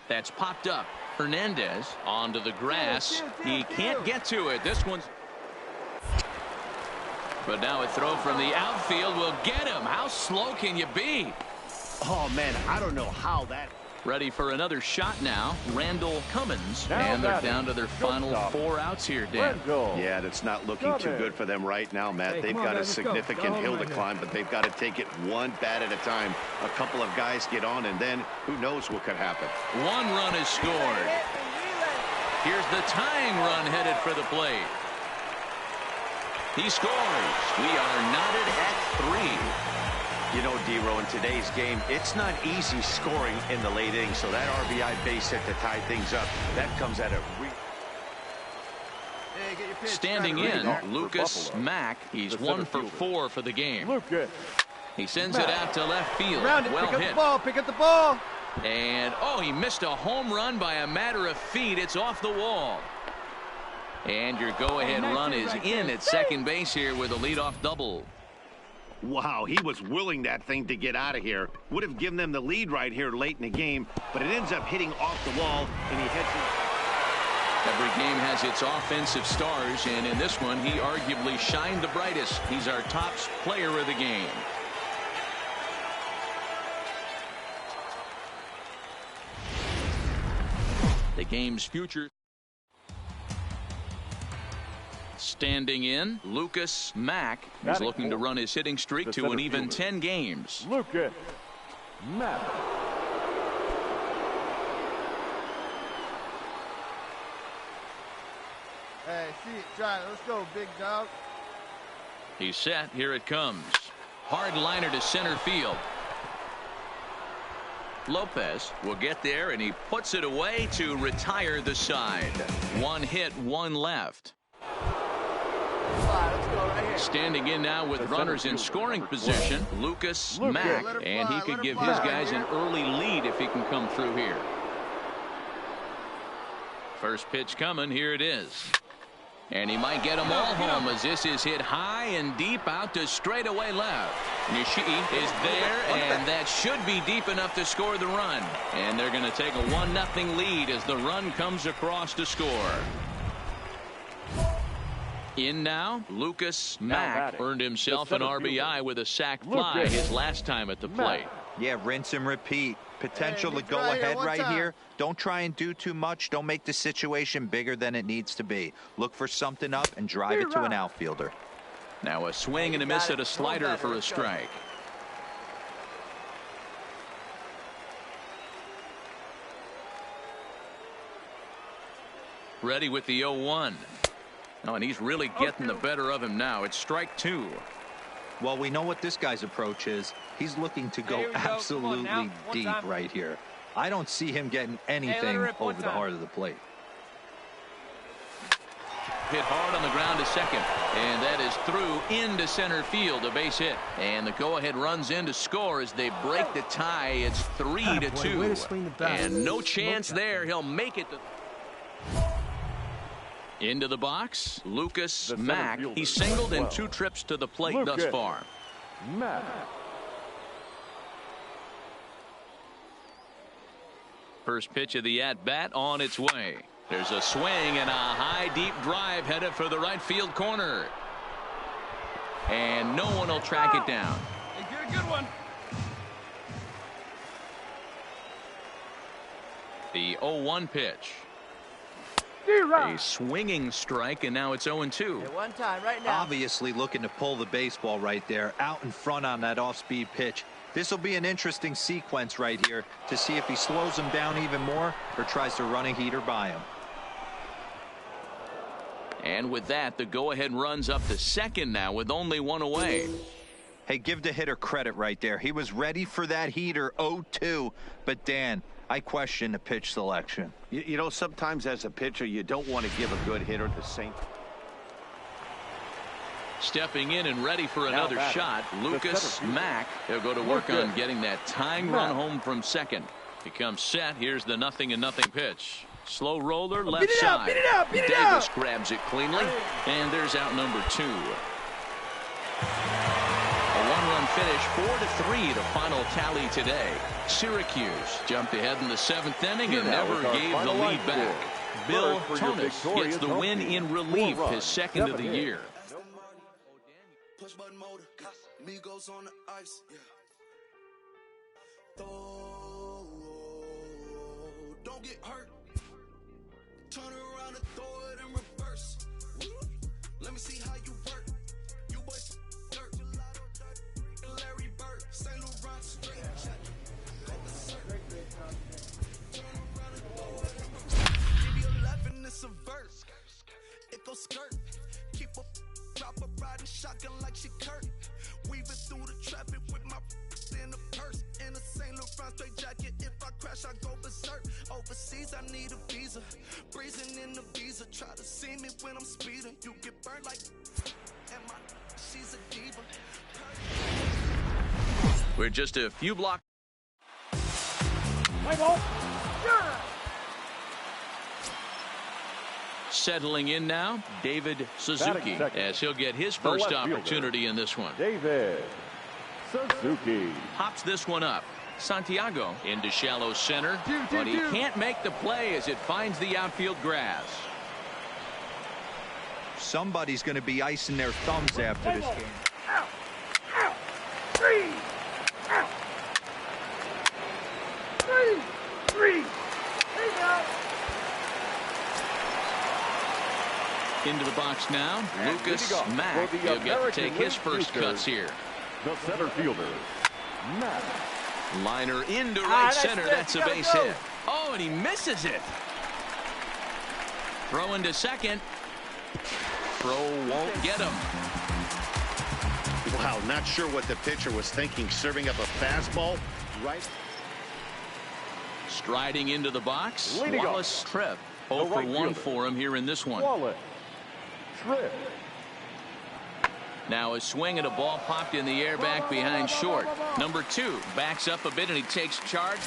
That's popped up. Hernandez onto the grass. He can't get to it. This one's. But now a throw from the outfield will get him. How slow can you be? Oh, man, I don't know how that. Ready for another shot now. Randall Cummins. And they're down to their final 4 outs here, Dan. Yeah, that's not looking too good for them right now, Matt. They've got a significant hill to climb, but they've got to take it one bat at a time. A couple of guys get on, and then who knows what could happen. 1 run is scored. Here's the tying run headed for the plate. He scores. We are knotted at 3. You know, D-Row, in today's game, it's not easy scoring in the late innings, so that RBI base hit to tie things up, that comes at a standing in, Lucas Mack. He's 1 for 4 for the game. He sends it out to left field. Well hit. Pick up the ball. And, oh, he missed a home run by a matter of feet. It's off the wall. And your go-ahead run is in at second base here with a leadoff double. Wow, he was willing that thing to get out of here. Would have given them the lead right here late in the game, but it ends up hitting off the wall, and he heads in. Every game has its offensive stars, and in this one, he arguably shined the brightest. He's our top player of the game. The game's future. Standing in, Lucas Mack. He's looking to run his hitting streak to an even 10 games. Lucas Mack. Hey, try it. Let's go, big dog. He's set. Here it comes. Hard liner to center field. Lopez will get there, and he puts it away to retire the side. 1 hit, 1 left. Standing in now with runners in scoring position, Lucas Mack, and he could give his guys an early lead if he can come through here. First pitch coming. Here it is. And he might get them all home as this is hit high and deep out to straightaway left. Nishii is there, and that should be deep enough to score the run. And they're going to take a 1-0 lead as the run comes across to score. In now, Lucas Mack earned himself an RBI with a sac fly his last time at the plate. Yeah, rinse and repeat. Potential to go ahead right here. Don't try and do too much. Don't make the situation bigger than it needs to be. Look for something up and drive it to an outfielder. Now a swing and a miss at a slider for a strike. Ready with the 0-1. Oh, and he's really getting the better of him now. It's strike 2. Well, we know what this guy's approach is. He's looking to go absolutely deep right here. I don't see him getting anything over the heart of the plate. Hit hard on the ground to second, and that is through into center field, a base hit. And the go-ahead runs in to score as they break the tie. It's 3-2, and no chance there. He'll make it. Into the box, Lucas Mack. He singled in 2 trips to the plate thus far. First pitch of the at-bat on its way. There's a swing and a high, deep drive headed for the right field corner. And no one will track it down. Hey, get a good one. The 0-1 pitch. A swinging strike, and now it's 0-2. One time right now. Obviously looking to pull the baseball right there, out in front on that off-speed pitch. This will be an interesting sequence right here to see if he slows him down even more or tries to run a heater by him. And with that, the go-ahead runs up to second now with only 1 away. Hey, give the hitter credit right there. He was ready for that heater, 0-2. But, Dan, I question the pitch selection. You know, sometimes as a pitcher, you don't want to give a good hitter the same. Stepping in and ready for another shot, Lucas Mack. He'll go to work on getting that tying run home from second. He comes set. Here's the 0-0 pitch. Slow roller left side. Davis grabs it cleanly, and there's out number 2. A 1-run finish 4-3, the final tally today. Syracuse jumped ahead in the 7th inning and never gave the lead back. Bill Tonis gets the win in relief, his second of the year. Push button motor, Migos on the ice, yeah. Don't get hurt. Turn around and throw it in reverse. Let me see how you work. You boys dirt. Larry Bird, St. Laurent straight check. Turn around and throw it in reverse. Give you 11, it's a verse. It goes skirt. Keep up, drop a riding shotgun like she Kurt. Weaving through the traffic with my in a purse. In a St. Laurent straight jacket. If I crash, I go berserk. Overseas, I need a visa. Breezing in the visa. Try to see me when I'm speeding. You get burned like. And my she's a diva. We're just a few blocks. Settling in now, David Suzuki, as he'll get his first opportunity in this one. David Suzuki. Pops this one up. Santiago into shallow center, but he can't make the play as it finds the outfield grass. Somebody's going to be icing their thumbs after this game. Into the box now, Lucas Mack. He'll get to take his first cuts here. The center fielder, Mack. Liner into right center. That's a base hit. Oh, and he misses it. Throw into second. Throw won't get him. Wow, not sure what the pitcher was thinking, serving up a fastball. Right. Striding into the box, Leading Wallace Tripp. 0 for 1 for him here in this one. Wallace Tripp. Now a swing and a ball popped in the air back behind short. Number 2 backs up a bit and he takes charge.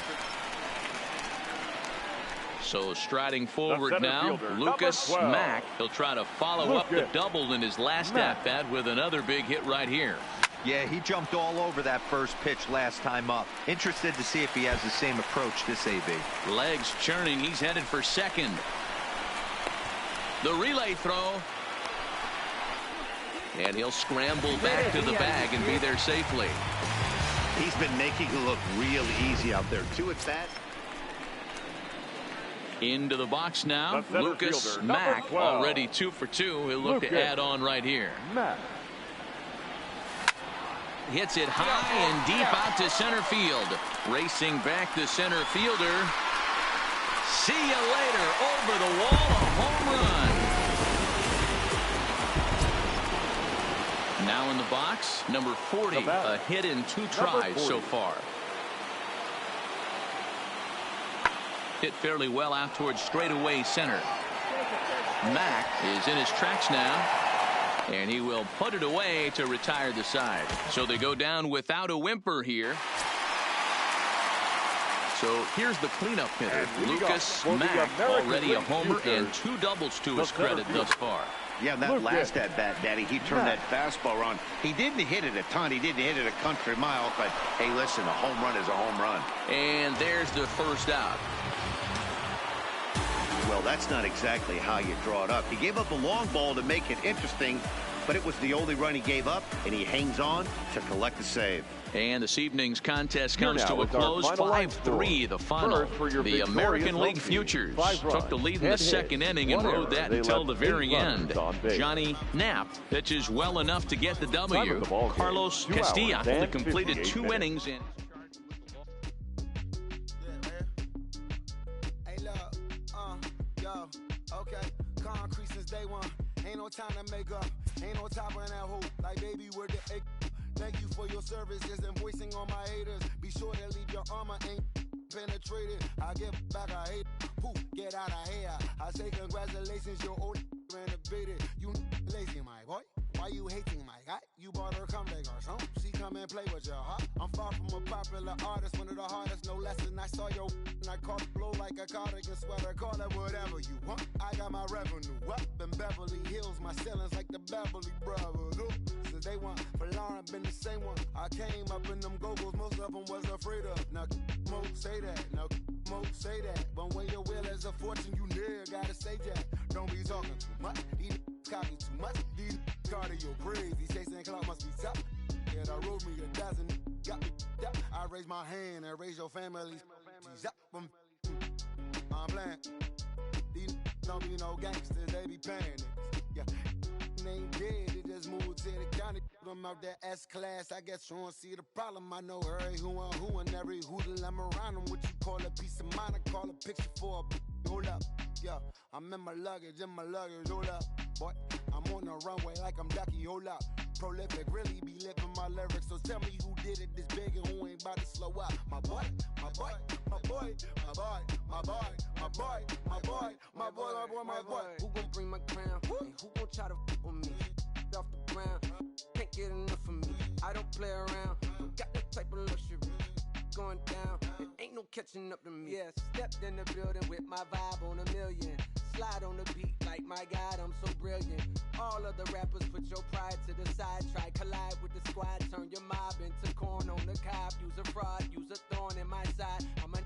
So striding forward now, fielder, Lucas number 12. Mack. He'll try to follow up the double in his last at-bat with another big hit right here. Yeah, he jumped all over that first pitch last time up. Interested to see if he has the same approach this AB. Legs churning. He's headed for second. The relay throw. And he'll scramble back to the bag and be there safely. He's been making it look real easy out there. 2 at bat. Into the box now, Lucas fielder, Mack, 12. already 2 for 2. He'll look to add on right here. Mack. Hits it high and deep out to center field. Racing back the center fielder. See you later. Over the wall, a home run. Now in the box, number 40, a hit in 2 tries so far. Hit fairly well out towards straightaway center. Mack is in his tracks now, and he will put it away to retire the side. So they go down without a whimper here. So here's the cleanup hitter, Lucas Mack, already a homer and 2 doubles to his credit thus far. Yeah, that last at-bat, Daddy, he turned that fastball on. He didn't hit it a ton. He didn't hit it a country mile. But, hey, listen, a home run is a home run. And there's the first out. Well, that's not exactly how you draw it up. He gave up a long ball to make it interesting, but it was the only run he gave up, and he hangs on to collect the save. And this evening's contest comes to a close. 5-3, the final. The American League Futures took the lead in the second inning and rode that until the very end. Johnny Knapp pitches well enough to get the W. Carlos Castilla only completed 2 innings in. Hey, look, yo, okay, concrete since day one. Ain't no time to make up. Ain't no top on that hoe. Like, baby, where the egg. Thank you for your services and voicing on my haters. Be sure to leave your armor ain't penetrated. I give back, I hate. Poof, get out of here. I say congratulations, your old renovated. You lazy, my boy. Why you hating, my guy? You bought her come back or something. She come and play with your heart. I'm far from a popular artist, one of the hardest, no less than I saw your and I caught blow like a cardigan sweater. Call it whatever you want. I got my revenue up in Beverly Hills. My ceiling's like the Beverly Brothers. since day one. For Lauren, been the same one. I came up in them go-go's, most of them was afraid of. Now, Mo say that. Now, Mo say that. But when your will is a fortune, you never gotta say that. Don't be talking too much. These copy too much. These cardio crazy. Chasing clout must be tough. Yeah, I wrote me a dozen. Got me up. I raise my hand and raise your family. I'm playing. These don't be no gangsters, they be paying niggas. Yeah, they ain't dead, they just moved to the county. Them out that S-class, I guess you don't see the problem. I know every who and every hoodle I'm around them. What you call a piece of mind, I call a picture for a hold up. Yeah, I'm in my luggage, hold up. Boy, I'm on the runway like I'm Ducky, hold up. Prolific, really be living my lyrics. So tell me who did it this big and who ain't about to slow up. My boy, my boy, my boy, my boy, my boy, my boy, my boy, my boy, my boy, my boy. Who gon' bring my crown? And who gon' try to f with me? Off the ground, can't get enough of me. I don't play around, got that type of luxury. Going down, it ain't no catching up to me. Yeah, stepped in the building with my vibe on a million. Slide on the beat like my God, I'm so brilliant. All of the rappers put your pride to the side. Try collide with the squad, turn your mob into corn on the cob. Use a fraud, use a thorn in my side. I'm a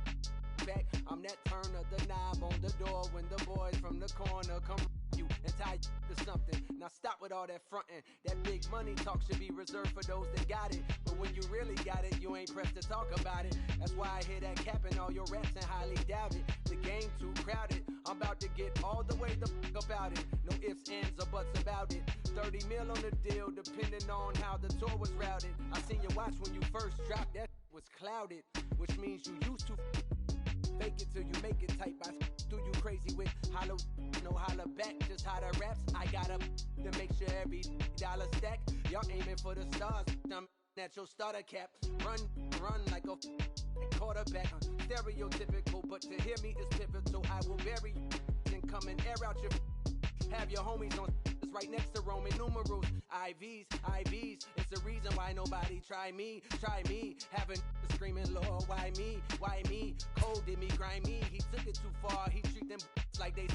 back, I'm that turn of the knob on the door when the boys from the corner come you and tie you to something. Now stop with all that frontin'. That big money talk should be reserved for those that got it. But when you really got it, you ain't pressed to talk about it. That's why I hear that cap in all your raps and highly doubt it. The game too crowded. I'm about to get all the way the fuck about it. No ifs, ands, or buts about it. 30 mil on the deal, depending on how the tour was routed. I seen your watch when you first dropped, that was clouded, which means you used to fake it till you make it type. I do you crazy with hollow, no holler back, just how the raps. I got up to make sure every dollar stack. Y'all aiming for the stars, I'm at your starter cap. Run like a quarterback. Stereotypical, but to hear me is pivotal. I will bury you and come and air out your. Have your homies on right next to Roman numerals. IVs, it's the reason why nobody try me. Having screaming, Lord, why me? Cold did me, grimy. He took it too far, he treat them like they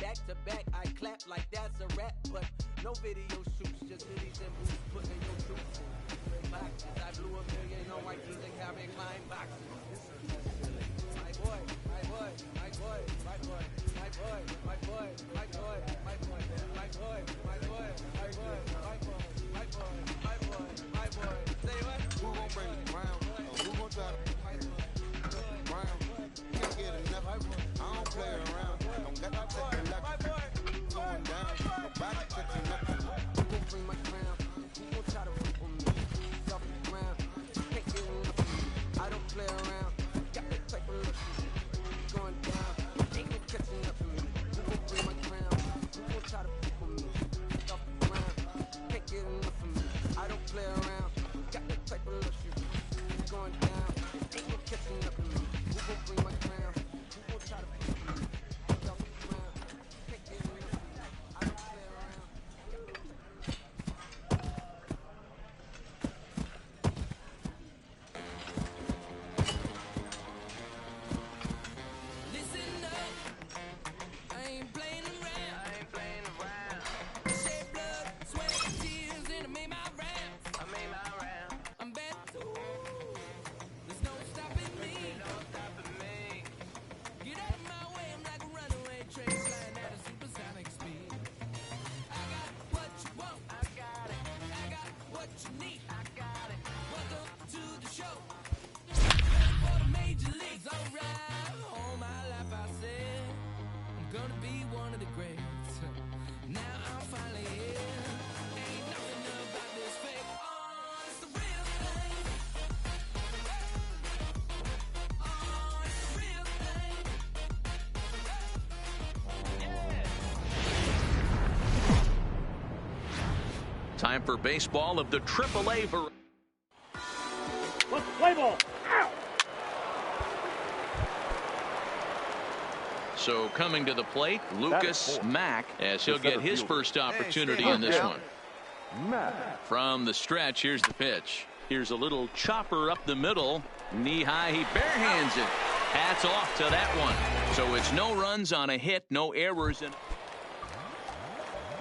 back to back. I clap like that's a rap, but no video shoots, just hoodies and boots, putting your troops in boxes. I blew $1 million on white tees and Calvin Klein boxes. My boy, my boy, my boy, my boy, my boy, my boy, my boy, my boy, my boy, my boy, my boy, my boy, my boy, my boy, my boy. Say what? Who gon' bring it round? Who gon' try to round? Can't get enough. I don't play around. Don't got no second luck. Going down. Nobody catching up. Who gon' bring my crown? Who gon' try to rip on me? Off the ground, can't get enough of me. I don't play around. Got that type of luxury. Going down, ain't no catching up for me. Who gon' bring my crown? Who gon' try to rip on me? Off the ground, can't get enough of me. I don't play around. Got that type of luxury. Going down, ain't no catching up for me. Who gon' bring my crown? Who gon' try to rip on me? Off the ground, can't get enough of me. I don't play around. Listen up, I ain't playing around. Shed blood, sweat, and tears, and I made my rounds. I'm bad too. There's no stopping me. Get out of my way, I'm like a runaway train flying at a supersonic speed. I got what you want, I got it. I got what you need, I got it. Welcome to the show. Ready for the major leagues, alright. All my life I said I'm gonna be one of the greats. Now I'm finally here. Ain't nothing about this fake. Oh, it's the real thing. Oh, it's the real thing. Time for baseball of the AAA variety. Let's play ball. So coming to the plate, Lucas four. Mack, as he'll The get center his fielder. first opportunity stand in this up. one. Matt. From the stretch, here's the pitch. Here's a little chopper up the middle. Knee high, he barehands it. Hats off to that one. So it's no runs on a hit, no errors.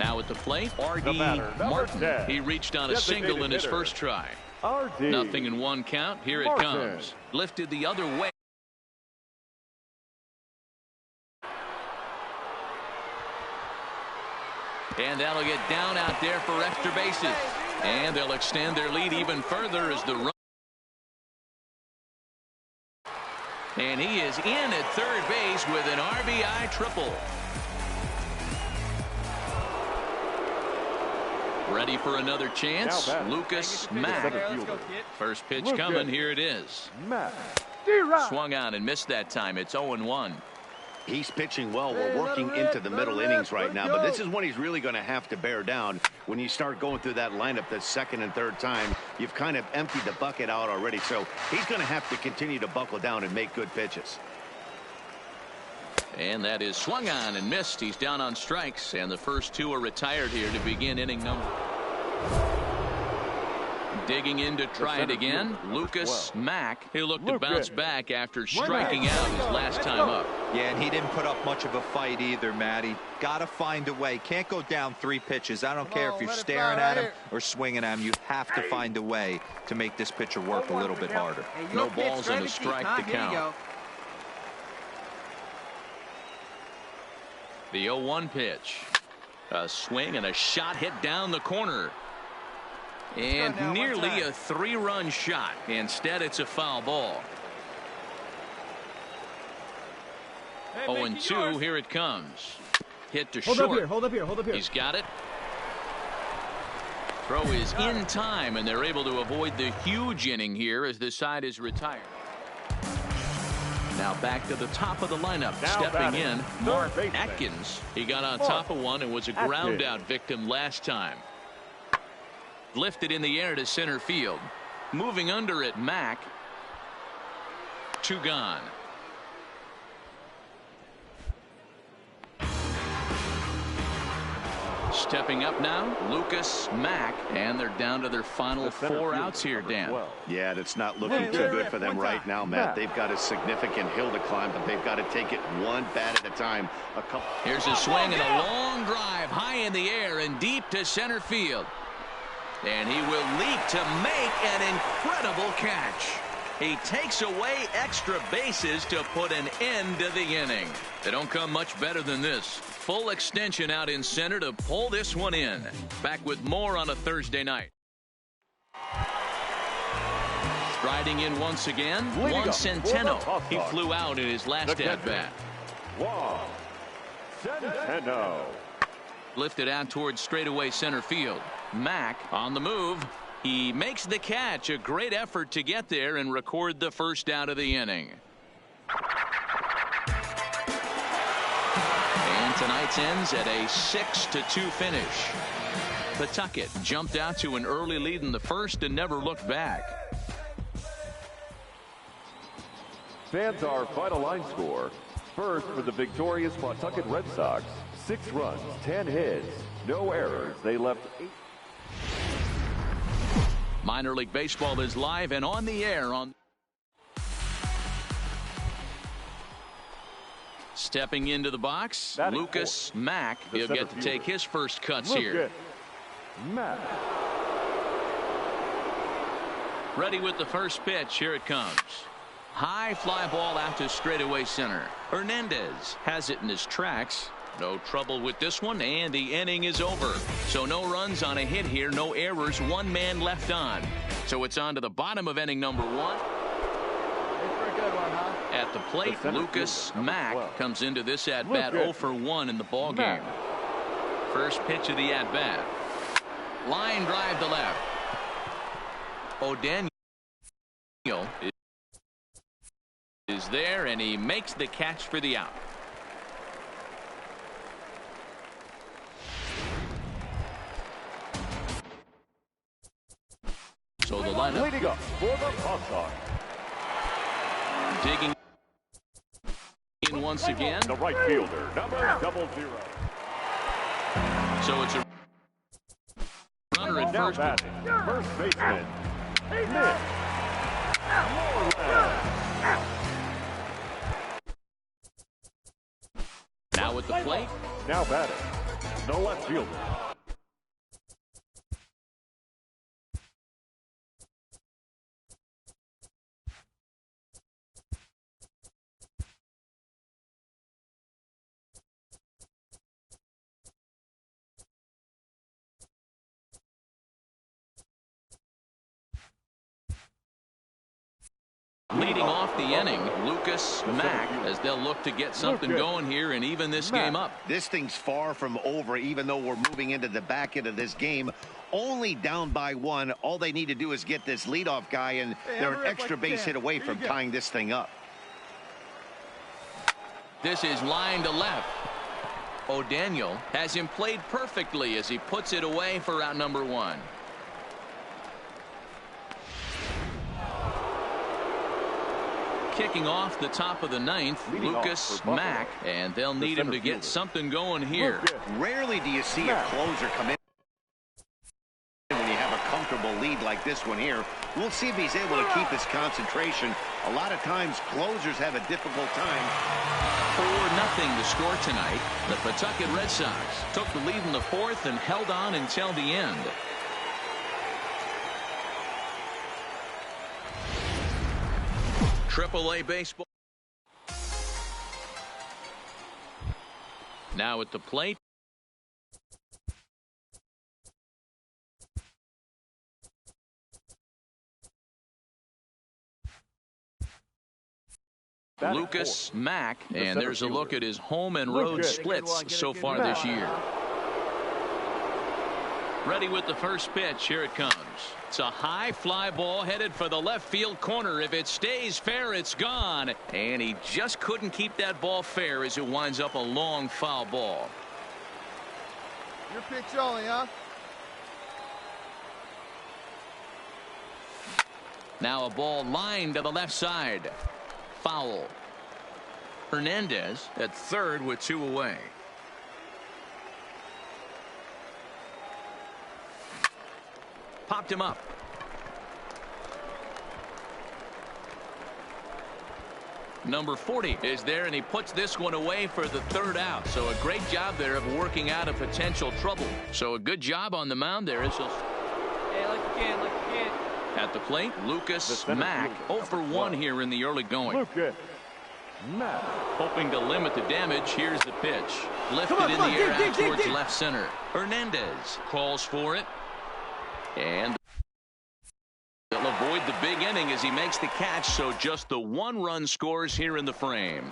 Now at the plate, R.D. batter, Martin. 10. He reached on a single in his first try. R.D. Nothing in one count. Here it comes. Lifted the other way. And that'll get down out there for extra bases. And they'll extend their lead even further as the run. And he is in at third base with an RBI triple. Ready for another chance. Lucas Mack. First pitch coming. Here it is. Swung on and missed that time. It's 0-1. He's pitching well. We're working into the middle innings right now, but this is when he's really going to have to bear down. When you start going through that lineup the second and third time, you've kind of emptied the bucket out already, so he's going to have to continue to buckle down and make good pitches. And that is swung on and missed. He's down on strikes, and the first two are retired here to begin inning number. Digging in to try it again. Lucas Mack. He'll look to bounce back after striking out his last time up. Yeah, and he didn't put up much of a fight either, Matty. Got to find a way. Can't go down 3 pitches. I don't care if you're staring at him or swinging at him. You have to find a way to make this pitcher work a little bit harder. No balls and a strike to count. The 0-1 pitch. A swing and a shot hit down the corner. And nearly a 3-run shot. Instead, it's a foul ball. 0-2. Here it comes. Hit to short. Hold up here. He's got it. Throw is in time, and they're able to avoid the huge inning here as the side is retired. Now back to the top of the lineup. Stepping in, Mark Atkins. He got on top of one and was a ground out victim last time. Lifted in the air to center field. Moving under it, Mack. 2 gone. Stepping up now, Lucas Mack, and they're down to their final 4 outs here, Dan. Yeah, it's not looking too good for them right now, Matt. They've got a significant hill to climb, but they've got to take it one bat at a time. Here's a swing and a long drive high in the air and deep to center field. And he will leap to make an incredible catch. He takes away extra bases to put an end to the inning. They don't come much better than this. Full extension out in center to pull this one in. Back with more on a Thursday night. Striding in once again, Juan Centeno. He flew out in his last at-bat. Juan Centeno. Lifted out towards straightaway center field. Mack on the move. He makes the catch. A great effort to get there and record the first out of the inning. And tonight's ends at a 6-2 finish. Pawtucket jumped out to an early lead in the first and never looked back. Fans, our final line score. First for the victorious Pawtucket Red Sox. 6 runs, 10 hits, no errors. They left 8. Minor League Baseball is live and on the air on. Stepping into the box, Lucas Mack. He'll get to take his first cuts here. Mack. Ready with the first pitch. Here it comes. High fly ball out to straightaway center. Hernandez has it in his tracks. No trouble with this one, and the inning is over. So no runs on a hit here, no errors, 1 man left on. So it's on to the bottom of inning number 1. At the plate, Lucas Mack comes into this at-bat 0 for 1 in the ballgame. First pitch of the at-bat. Line drive to left. O'Daniel is there, and he makes the catch for the out. So the lineup. Leading up for the Pawtucket. Digging in once again. The right fielder, number 00. So it's a runner at Now first. batting, first baseman, Nick. Now at the plate. Now batting, the left fielder. Leading off the inning, Lucas Mack, as they'll look to get something going here and even this game up. This thing's far from over, even though we're moving into the back end of this game. Only down by 1. All they need to do is get this leadoff guy, and they're an extra base hit away from tying this thing up. This is line to left. O'Daniel has him played perfectly as he puts it away for out number 1. Kicking off the top of the 9th, Lucas Mack, and they'll need him to get something going here. Rarely do you see a closer come in when you have a comfortable lead like this one here. We'll see if he's able to keep his concentration. A lot of times closers have a difficult time. 4-0 the score tonight. The Pawtucket Red Sox took the lead in the 4th and held on until the end. AAA baseball. Now at the plate. Lucas Mack, and there's a look at his home and road splits so far this year. Ready with the first pitch. Here it comes. It's a high fly ball headed for the left field corner. If it stays fair, it's gone. And he just couldn't keep that ball fair as it winds up a long foul ball. Your pitch only, huh? Now a ball lined to the left side. Foul. Hernandez at third with 2 away. Popped him up. Number 40 is there, and he puts this one away for the 3rd out. So a great job there of working out of potential trouble. So a good job on the mound there. Hey, like you can. At the plate, Lucas Mack 0 for 1 here in the early going. Lucas Mack. Hoping to limit the damage. Here's the pitch. Lifted in the air out towards left center. Hernandez calls for it. And they'll avoid the big inning as he makes the catch, so just the 1-run scores here in the frame.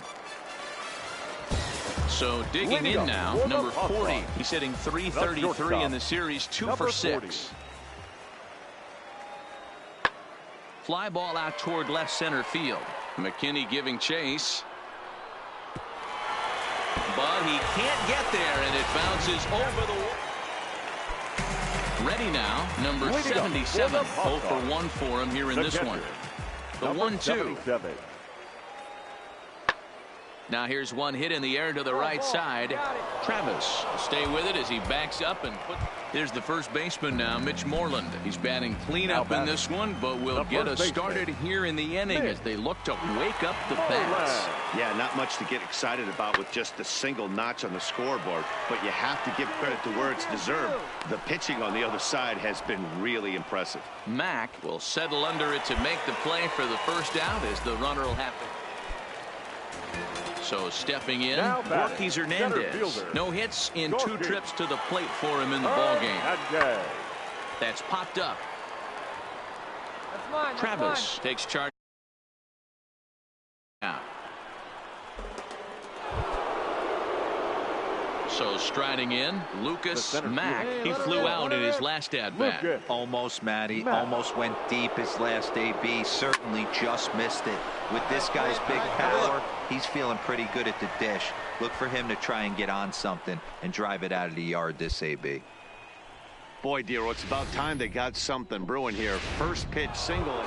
So digging in now, number 40. He's hitting .333 in the series, 2 for 6. Fly ball out toward left center field. McKinney giving chase. But he can't get there, and it bounces over the wall. Ready now, number 77. 0 for 1 for him here in this one. The 1-2. Now here's one hit in the air to the right side. Travis stay with it as he backs up and there's the first baseman now, Mitch Moreland. He's batting cleanup in this one, but will get us started here in the inning as they look to wake up the bats. Yeah, not much to get excited about with just a single notch on the scoreboard, but you have to give credit to where it's deserved. The pitching on the other side has been really impressive. Mack will settle under it to make the play for the first out as the runner will have to. So stepping in, Ortiz Hernandez. No hits in 2 trips to the plate for him in the ballgame. That's popped up. Travis takes charge. Out. So striding in, Lucas Mack. He flew out in his last at-bat. Almost, Matty. Almost went deep his last AB. Certainly just missed it. With this guy's big power, he's feeling pretty good at the dish. Look for him to try and get on something and drive it out of the yard this AB. Boy, Dero, it's about time they got something brewing here. First pitch single.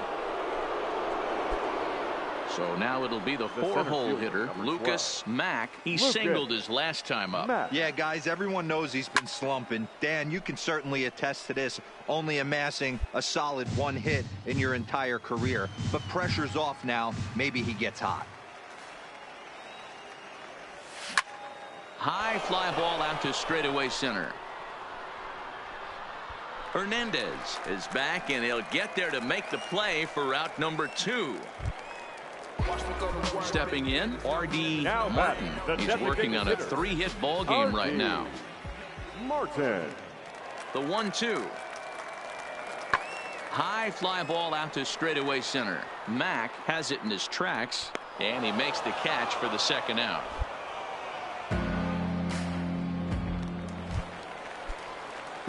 So now it'll be the 4-hole hitter, Lucas Mack. He singled his last time up. Yeah, guys, everyone knows he's been slumping. Dan, you can certainly attest to this, only amassing a solid 1 hit in your entire career. But pressure's off now. Maybe he gets hot. High fly ball out to straightaway center. Hernandez is back, and he'll get there to make the play for route number 2. Stepping in, R.D. Martin. He's working on a 3-hit ball game right now. Martin. The 1-2. High fly ball out to straightaway center. Mack has it in his tracks, and he makes the catch for the second out.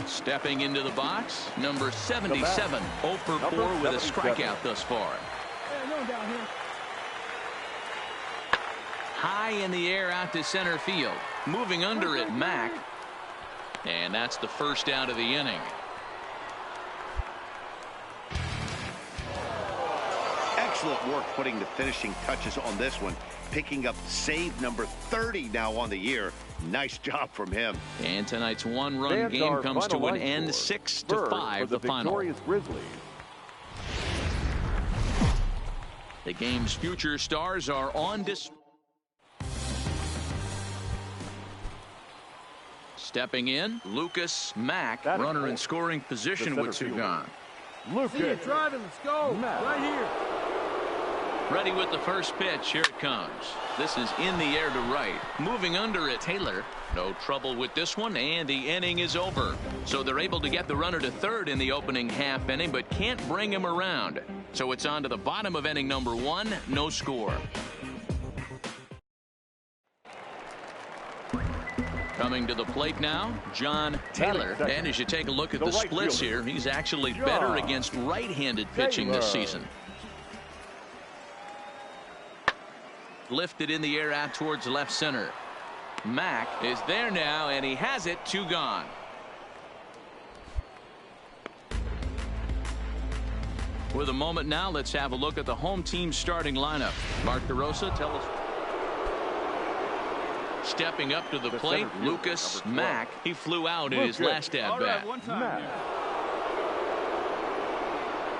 Stepping into the box, number 77, 0 for 4 with a strikeout thus far. High in the air out to center field. Moving under it, Mack. And that's the first out of the inning. Excellent work putting the finishing touches on this one. Picking up save number 30 now on the year. Nice job from him. And tonight's one-run game comes to an end, 6-5 the final. Grizzlies. The game's future stars are on display. Stepping in, Lucas Mack, runner in scoring position with 2 gone. Lucas. Driving, let's go. Right here. Ready with the first pitch. Here it comes. This is in the air to right. Moving under it, Taylor. No trouble with this one, and the inning is over. So they're able to get the runner to third in the opening half inning, but can't bring him around. So it's on to the bottom of inning number 1. No score. Coming to the plate now, John Taylor. And as you take a look at the splits here, he's actually better against right-handed pitching this season. Lifted in the air out towards left center. Mack is there now, and he has it. 2 gone. With a moment now, let's have a look at the home team starting lineup. Mark DeRosa, tell us. Stepping up to the plate, Lucas Mack. He flew out in his last at-bat.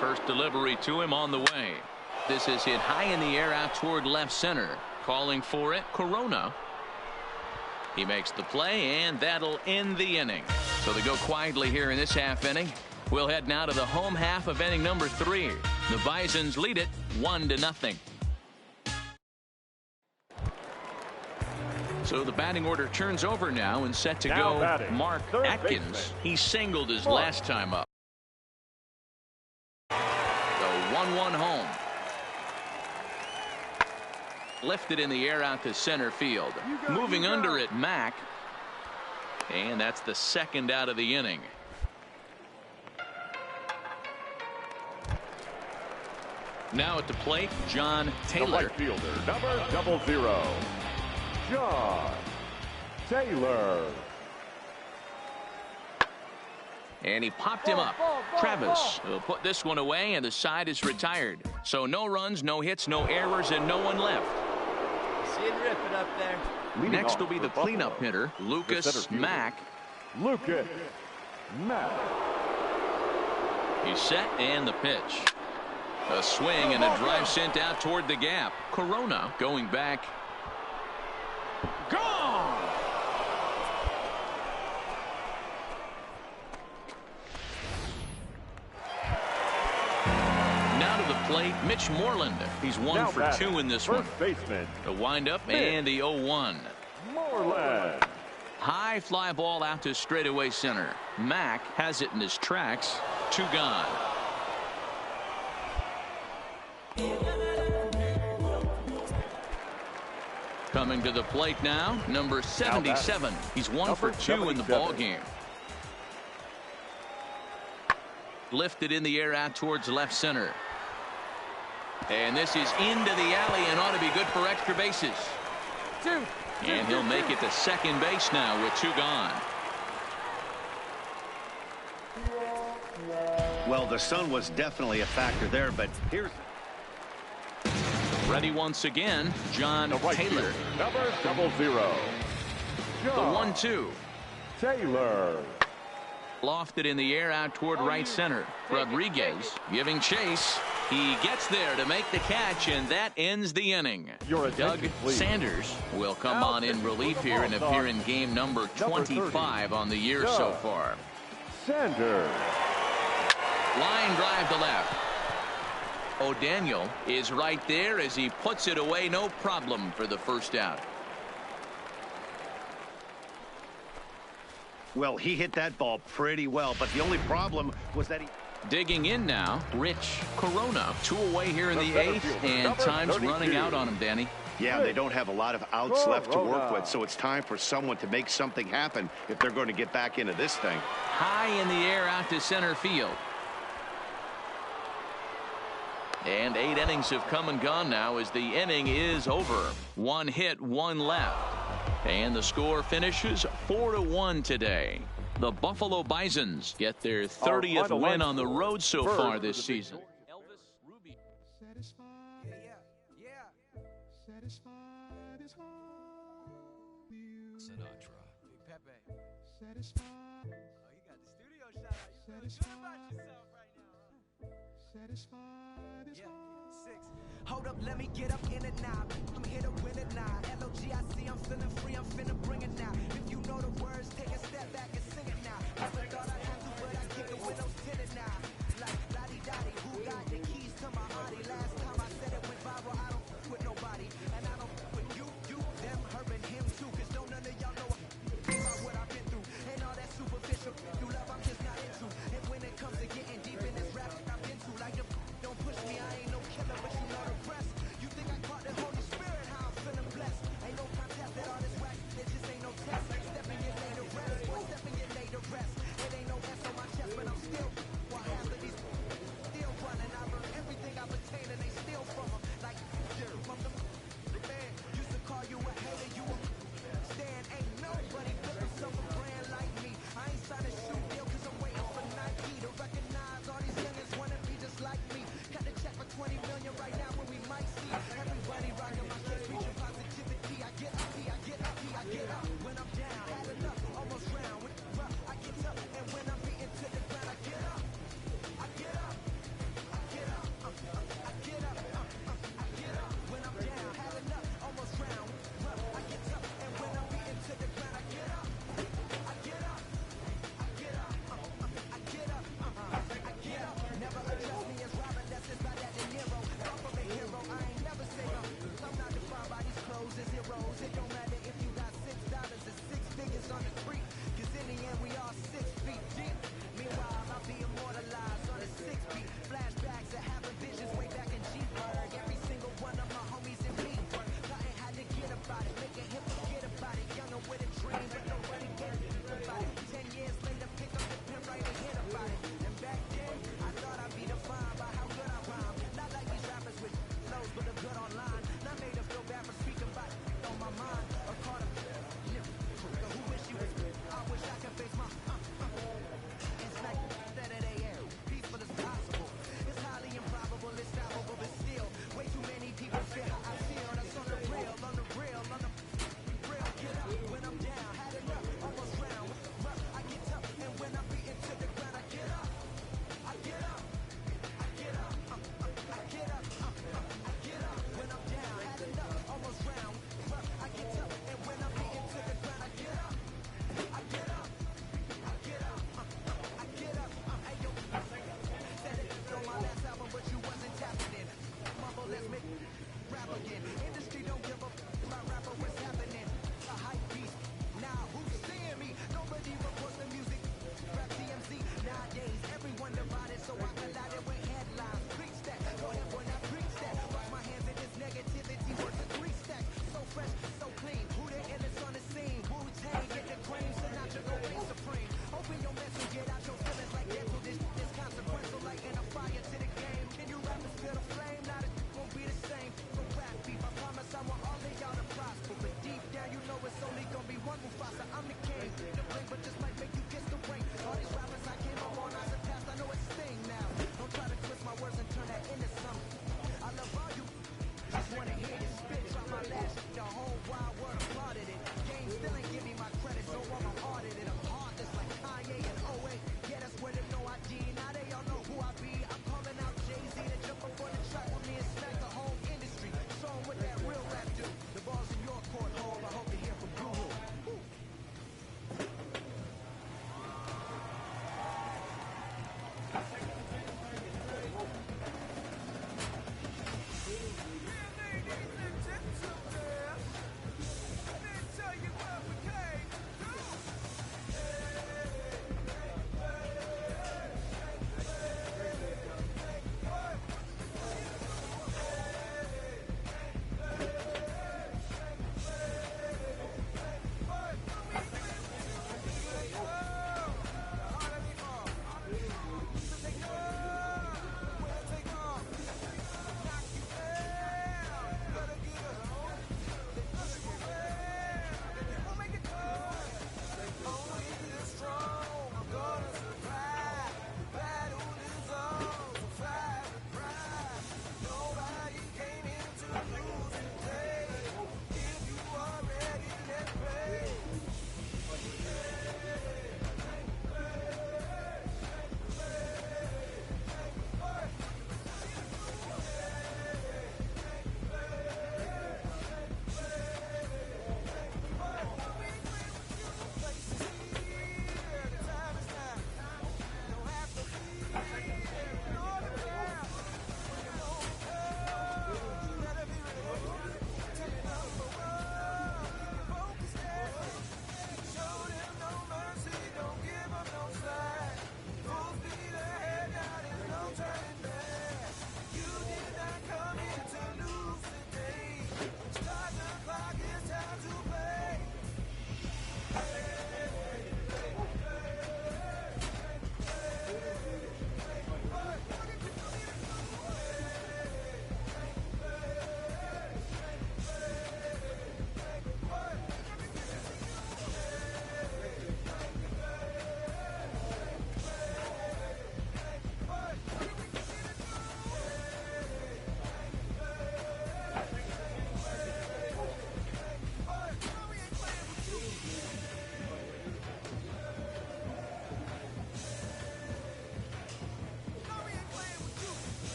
First delivery to him on the way. This is hit high in the air out toward left center. Calling for it, Corona. He makes the play, and that'll end the inning. So they go quietly here in this half inning. We'll head now to the home half of inning number 3. The Bisons lead it 1-0. So the batting order turns over now and set to go. Mark Atkins. He singled his last time up. The 1-1 home. Lifted in the air out to center field. Moving under it, Mack. And that's the second out of the inning. Now at the plate, John Taylor. The right fielder, number 00, John Taylor. And he popped him up. Travis will put this one away, and the side is retired. So no runs, no hits, no errors, and no one left. See it rip it up there. Next will be the cleanup hitter, Lucas Mack. Lucas Mack. He's set, and the pitch. A swing and a drive sent out toward the gap. Corona going back. Gone! Now to the plate, Mitch Moreland. He's 1 for 2 in this one. Baseman. The windup and the 0-1. Moreland. High fly ball out to straightaway center. Mack has it in his tracks. 2 gone. Coming to the plate now, number 77. He's 1 for 2 in the ball game. Lifted in the air out towards left center. And this is into the alley and ought to be good for extra bases. And he'll make it to second base now with 2 gone. Well, the sun was definitely a factor there, but here's... Ready once again, John Taylor. Number 00, The 1-2. Taylor. Lofted in the air out toward right center. Rodriguez giving chase. He gets there to make the catch, and that ends the inning. Doug Sanders will come on in relief here and appear in game number 25 on the year so far. Sanders. Line drive to left. O'Daniel is right there as he puts it away, no problem for the first out. Well, he hit that ball pretty well, but the only problem was that he... Digging in now, Rich Corona. 2 away here in the 8th, and time's running out on him, Danny. Yeah, they don't have a lot of outs left to work with, so it's time for someone to make something happen if they're going to get back into this thing. High in the air out to center field. And 8 innings have come and gone now as the inning is over. 1 hit, 1 left. And the score finishes 4-1 today. The Buffalo Bisons get their 30th win on the road so far this season. Elvis Ruby. Satisfied is all you. Sinatra. Big Pepe. Satisfied. Oh, you got the studio shot out. You feel good about yourself right now. Satisfied is all. 6. Hold up, let me get up in it now. I'm here to win it now. LOGIC, I'm feeling free, I'm finna bring it now. If you know the words, take a step back and sing it now. Never thought I'd have to, but I kick the windows tinted now. Like Lottie-Dottie, who got the keys to my Audi? Last time I said it went viral, I don't f with nobody. And I don't f with you, them, her, and him too. Cause don't none of y'all know about what I've been through. And all that superficial, you love, I'm just not into. And when it comes to getting deep in this rap, I've been to. Like the don't push me, I ain't no killer, but you know the rest. You think I caught the Holy Spirit, how I'm feeling blessed. Ain't no contest at all this wax, it just ain't no test. Stepping in later rest, boy, stepping in later rest. It ain't no S on my chest, but I'm still. While half of these still running, I learned everything I pertain and they steal from them. Like, from the man, used to call you a hater, you a stand. Ain't nobody built himself a brand like me. I ain't signed a shoe deal cause I'm waiting for Nike to recognize all these youngins wanna be just like me. Cut the check for 20 million right now when we might see everybody rocking my shit, preaching positivity. I get up, I get up, I get up. When I'm down, had enough, almost round. With rough, I get up, and when I'm beaten to the ground, I get up. I get up, I get up, I get up, I get up. When I'm down, had enough, almost round. Rough, I get up, and when I'm beaten to the ground, I get up. I get up, I get up, I get up, I get up. Never address me as Robin, that's just like that De Niro. I'm from a hero, I ain't never say no. I'm not defined by these clothes and zeros. It don't matter if you got $6 or 6 figures on the street. Cause in the end, we all 6 feet deep. Meanwhile, I'll be immortalized on a 6 beat. Flashbacks of having visions way back in G-Berg. Every single one of my homies in me. Nothing had to get about it, making him forget about it. Younger with a dream, but nobody gave about it. 10 years later, pick up the pen right and hit about it. And back then, I thought I'd be defined by how good I rhyme. Not like these rappers with flows, but a good online. Not made to feel bad for speaking about it on my mind. Or caught up, who wish you was I wish I could face my It's like Saturday air, peaceful as possible. It's highly improbable, it's stoppable, but still, way too many people feel how I feel. That's on the real, on the real, on the real. Get up when I'm down, had enough, almost round. Rough, I get up, and when I'm beaten to the ground, I get up. I get up, I get up, I get up, I get up. When I'm down, had enough, almost round. Rough, I get up, and when I'm beaten to the ground, I get up. I get up, I get up, I get up. Hey yo, said it on my last album, but you wasn't tapping in. Mumble, let's make rap again. Industry don't give a my rapper, what's happening? A hype beast. Now who's seeing me? Nobody reports the music. Rap DMZ nowadays, everyone divided, so I collided with headlines. Preach that, go ahead, boy, now preach that. Wash my hands in this negativity, worth a 3 stacks. So fresh, so clean. Who the illest on the scene? Wu-Tang, get the cream, Sinatra go be supreme. Open your mess and get out your feelings like dental. This consequential, lighting a fire to the game. Can you rappers feel the flame? Not it won't be the same. So rap beef, I promise.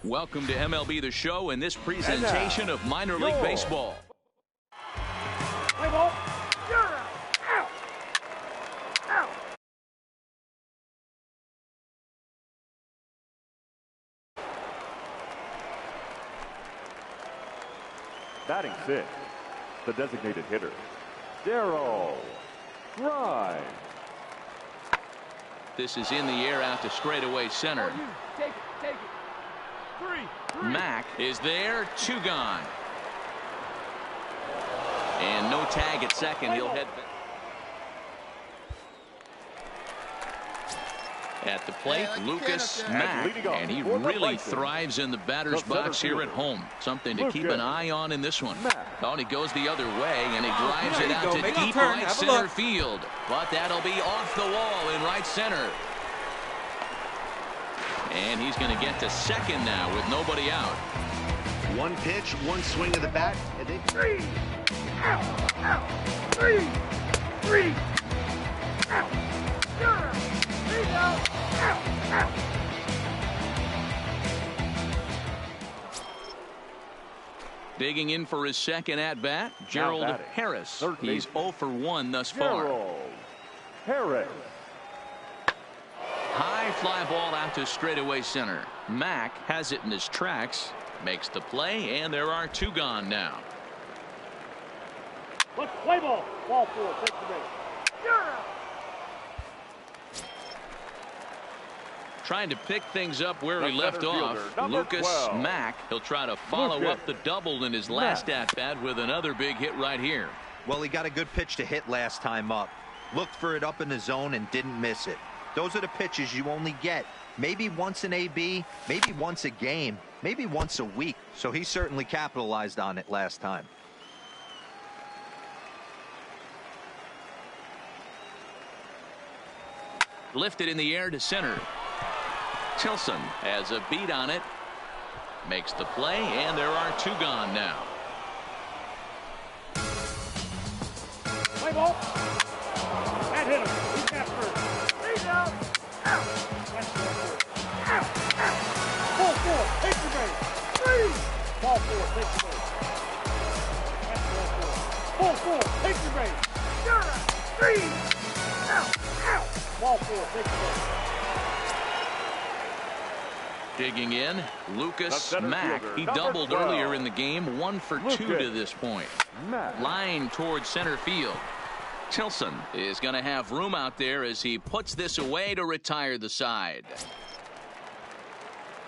Welcome to MLB The Show and this presentation of minor league baseball. Play ball. You're out. Out. Batting sixth, the designated hitter, Darryl Grimes. This is in the air out to straightaway center. Take it. Take it. Three. Mack is there, 2 gone. And no tag at second. He'll head back. At the plate, Lucas Mack, and he really thrives in the batter's box here at home. Something to keep an eye on in this one. Oh, and he goes the other way, and he drives it out to deep right center field. But that'll be off the wall in right center. And he's going to get to second now with nobody out. One pitch, one swing of the bat, and then 3. Out. Out. 3. Out. You're out. 3 out. Out. Digging in for his second at-bat, Gerald Harris. He's 0 for 1 thus far. Gerald Harris. High fly ball out to straightaway center. Mack has it in his tracks, makes the play, and there are 2 gone now. Let's play ball. Ball 4. Take the base. You're out. Trying to pick things up where he left off. Lucas Mack. He'll try to follow up the double in his last at-bat with another big hit right here. Well, he got a good pitch to hit last time up. Looked for it up in the zone and didn't miss it. Those are the pitches you only get maybe once in AB, maybe once a game, maybe once a week. So he certainly capitalized on it last time. Lifted in the air to center. Tilson has a beat on it. Makes the play, and there are 2 gone now. Play ball. That hit him. He's got first. 3 out. Out. That's out. Out. Ball 4. Take the base. 3. Ball 4. Take the base. That's ball 4. Ball 4. Take the base. You're out. 3. Out. Out. Ball 4. Take the base. Digging in, Lucas Mack. He doubled earlier in the game, 1 for 2 to this point. Line towards center field. Tilson is going to have room out there as he puts this away to retire the side.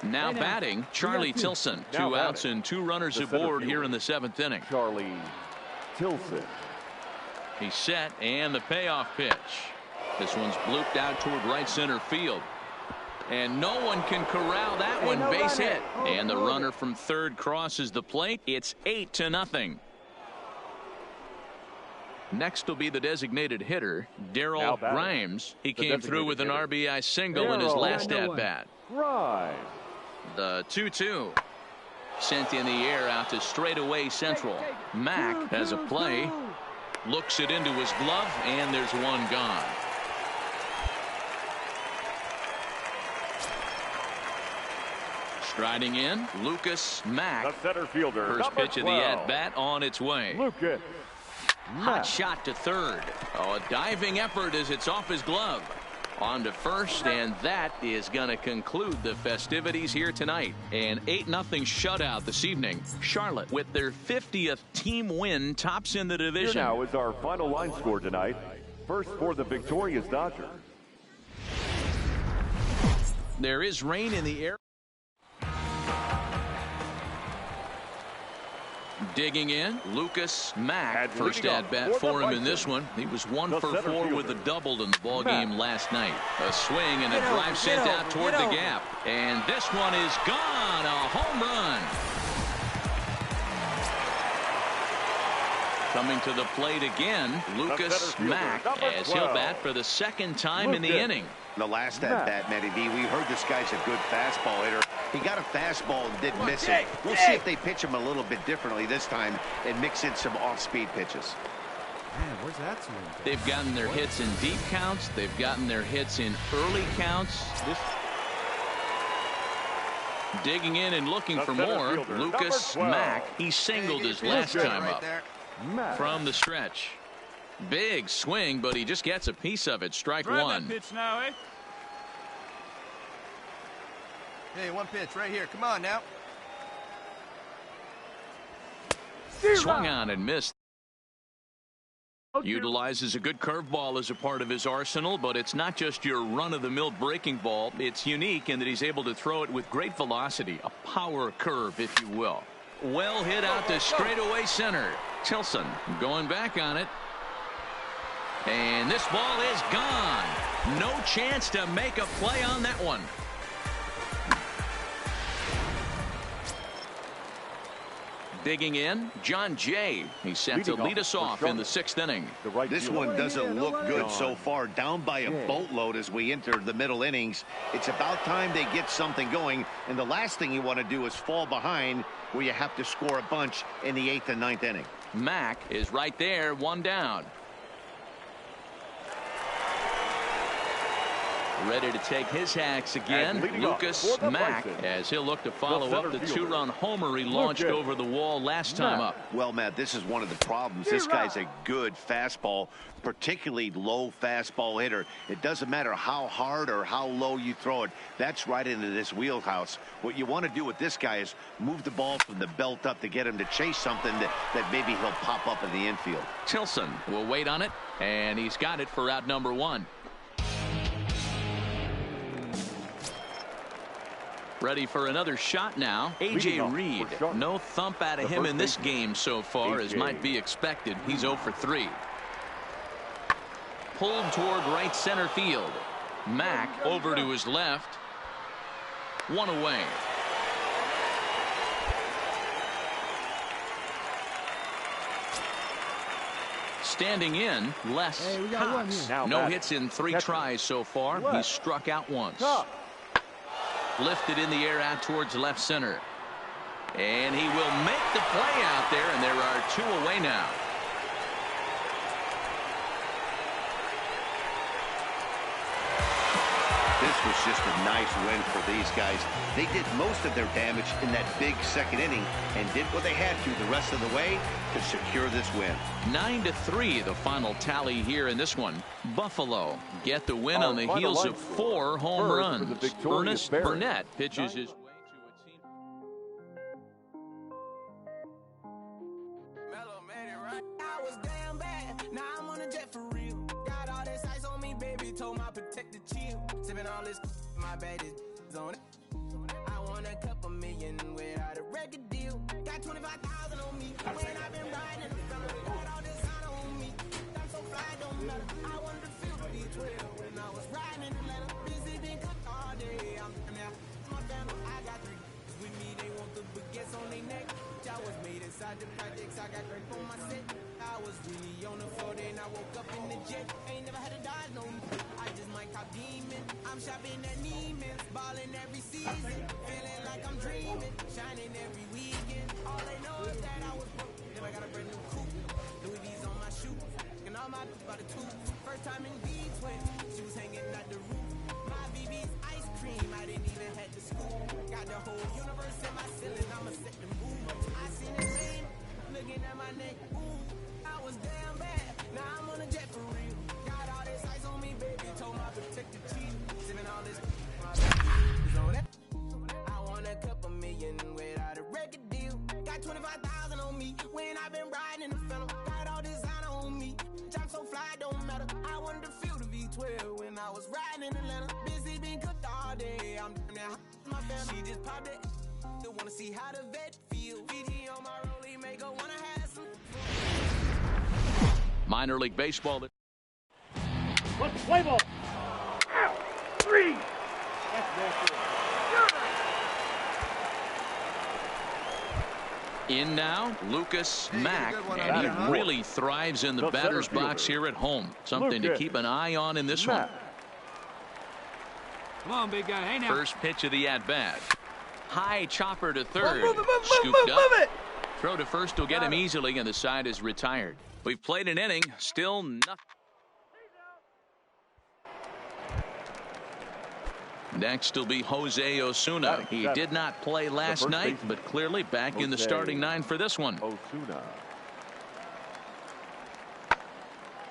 Now batting, Charlie Tilson. 2 outs and 2 runners aboard here in the 7th inning. Charlie Tilson. He's set, and the payoff pitch. This one's blooped out toward right center field. And no one can corral that one. Base hit. And the runner from third crosses the plate. It's 8-0. Next will be the designated hitter, Darryl Grimes. He came through with an RBI single in his last at-bat. The 2-2. Sent in the air out to straightaway central. Mack has a play. Looks it into his glove, and there's one gone. Striding in, Lucas Mack. The center fielder. First pitch of the at-bat on its way. Lucas Hot shot to third. Oh, a diving effort as it's off his glove. On to first, and that is going to conclude the festivities here tonight. An 8-0 shutout this evening. Charlotte, with their 50th team win, tops in the division. Here now is our final line score tonight. First for the victorious Dodgers. There is rain in the air. Digging in, Lucas Mack. First at-bat for him in this one. He was 1 for 4 with a double in the ball game last night. A swing and a drive sent out toward the gap. And this one is gone. A home run. Coming to the plate again, Lucas Mack, as he'll bat for the second time in the inning. The last at-bat, Matty B, we heard this guy's a good fastball hitter. He got a fastball and didn't miss it. We'll see if they pitch him a little bit differently this time and mix in some off-speed pitches. Man, where's that swing? They've gotten their hits in deep counts. They've gotten their hits in early counts. Digging in and looking for more, Lucas Mack. He singled his last time up from the stretch. Big swing, but he just gets a piece of it. Strike one. Pitch now, eh? Hey, one pitch right here. Come on now. Swung on and missed. Utilizes a good curveball as a part of his arsenal, but it's not just your run-of-the-mill breaking ball. It's unique in that he's able to throw it with great velocity, a power curve, if you will. Well hit out to straightaway center. Tilson going back on it. And this ball is gone. No chance to make a play on that one. Digging in, John Jay. He's set to lead us off in the 6th inning. This one doesn't look good so far. Down by a boatload as we enter the middle innings. It's about time they get something going. And the last thing you want to do is fall behind where you have to score a bunch in the 8th and 9th inning. Mack is right there, one down. Ready to take his hacks again, Lucas Mack, as he'll look to follow up the 2-run homer he launched over the wall last time up. Well, Matt, this is one of the problems. This guy's a good fastball, particularly low fastball hitter. It doesn't matter how hard or how low you throw it. That's right into this wheelhouse. What you want to do with this guy is move the ball from the belt up to get him to chase something that maybe he'll pop up in the infield. Tilson will wait on it, and he's got it for out number 1. Ready for another shot now. A.J. Reed. No thump out of him in this game so far, as might be expected. He's 0 for 3. Pulled toward right center field. Mack over to his left. One away. Standing in, Les Cox. No hits in 3 tries so far. He's struck out once. Lifted in the air out towards left center. And he will make the play out there, and there are 2 away now. This was just a nice win for these guys. They did most of their damage in that big 2nd inning and did what they had to the rest of the way to secure this win. 9-3 the final tally here in this one. Buffalo get the win on the heels of 4 home runs. Ernest Burnett pitches his way to a team. Mellow made it right. I was damn bad. Now I'm on a jet for real. Got all this ice on me, baby. Told my protector chill. Sipping all this, my baby on it. I want a couple million without a record deal. Got 25,000 on me. When I've been riding, got all this sun on me. I'm so fly, don't matter. I wanted to feel the 12 when I was riding in Atlanta. Busy been cut all day. I'm inside the projects, I got grip on my set. I was really on the floor, then I woke up in the jet. Ain't never had to die, no. I just might cop demon. I'm shopping at Neiman's, balling every season. Feeling like I'm dreaming, shining every weekend. All they know is that I was broke. Then I got a brand new coupe. Louis V's on my shoe. And all my by the two. First time in V12, she was hanging at the roof. My BB's ice cream, I didn't even have to school. Got the whole universe in my ceiling, I'ma set the mood. I seen it rain, looking at my neck, ooh. I was damn bad, now I'm on a jet for real. Got all this ice on me, baby, told my protective chief. Sending all this my baby on that. I want a couple million without a record deal. Got 25,000 on me when I've been riding in the phantom. Got all designer on me, I'm so fly, don't matter. I wanted to feel the V12 when I was riding in Atlanta. Busy been cooked all day, I'm down my family. She just popped it, they wanna see how the vet feel. Fiji on my rollie, make her wanna have some. Minor league baseball. Let's play ball. Out. 3. That's natural. In now, Lucas Mack, and he really thrives in the batter's box here at home. Something to keep an eye on in this one. Come on, big guy. Hey, now. First pitch of the at-bat. High chopper to third. Move it. Scooped up. Throw to first will get him easily, and the side is retired. We've played an inning. Still nothing. Next will be Jose Osuna. He did not play last night, but clearly back in the starting 9 for this one. Osuna.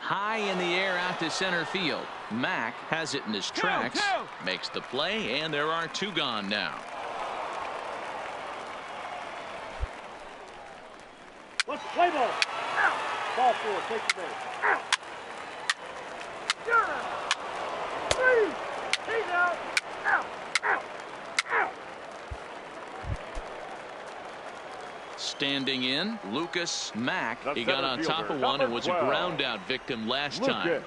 High in the air out to center field. Mack has it in his tracks. Makes the play, and there are 2 gone now. Let's play ball. Out. Ball 4, take the base. Out. 3. He's out. Out. Out. Out. Standing in, Lucas Mack. He got on top of one and was a ground out victim last time.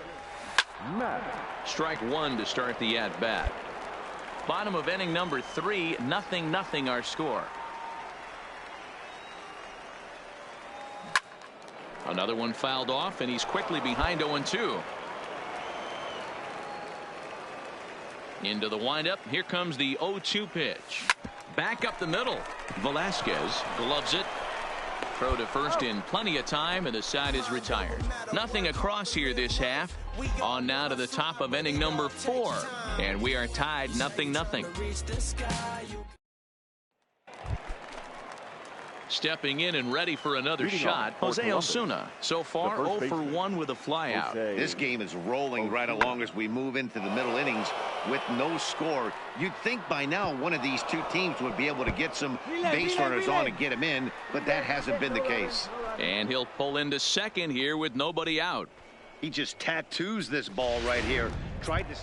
Strike 1 to start the at-bat. Bottom of inning number 3, 0-0 our score. Another one fouled off, and he's quickly behind 0-2. Into the windup. Here comes the 0-2 pitch. Back up the middle. Velasquez gloves it. Throw to first in plenty of time, and the side is retired. Nothing across here this half. On now to the top of inning number 4, and we are tied 0-0. Stepping in and ready for another shot, Jose Osuna. So far, 0 for 1 with a flyout. This game is rolling right along as we move into the middle innings with no score. You'd think by now one of these 2 teams would be able to get some base runners on and get him in, but that hasn't been the case. And he'll pull into second here with nobody out. He just tattoos this ball right here. Tried to...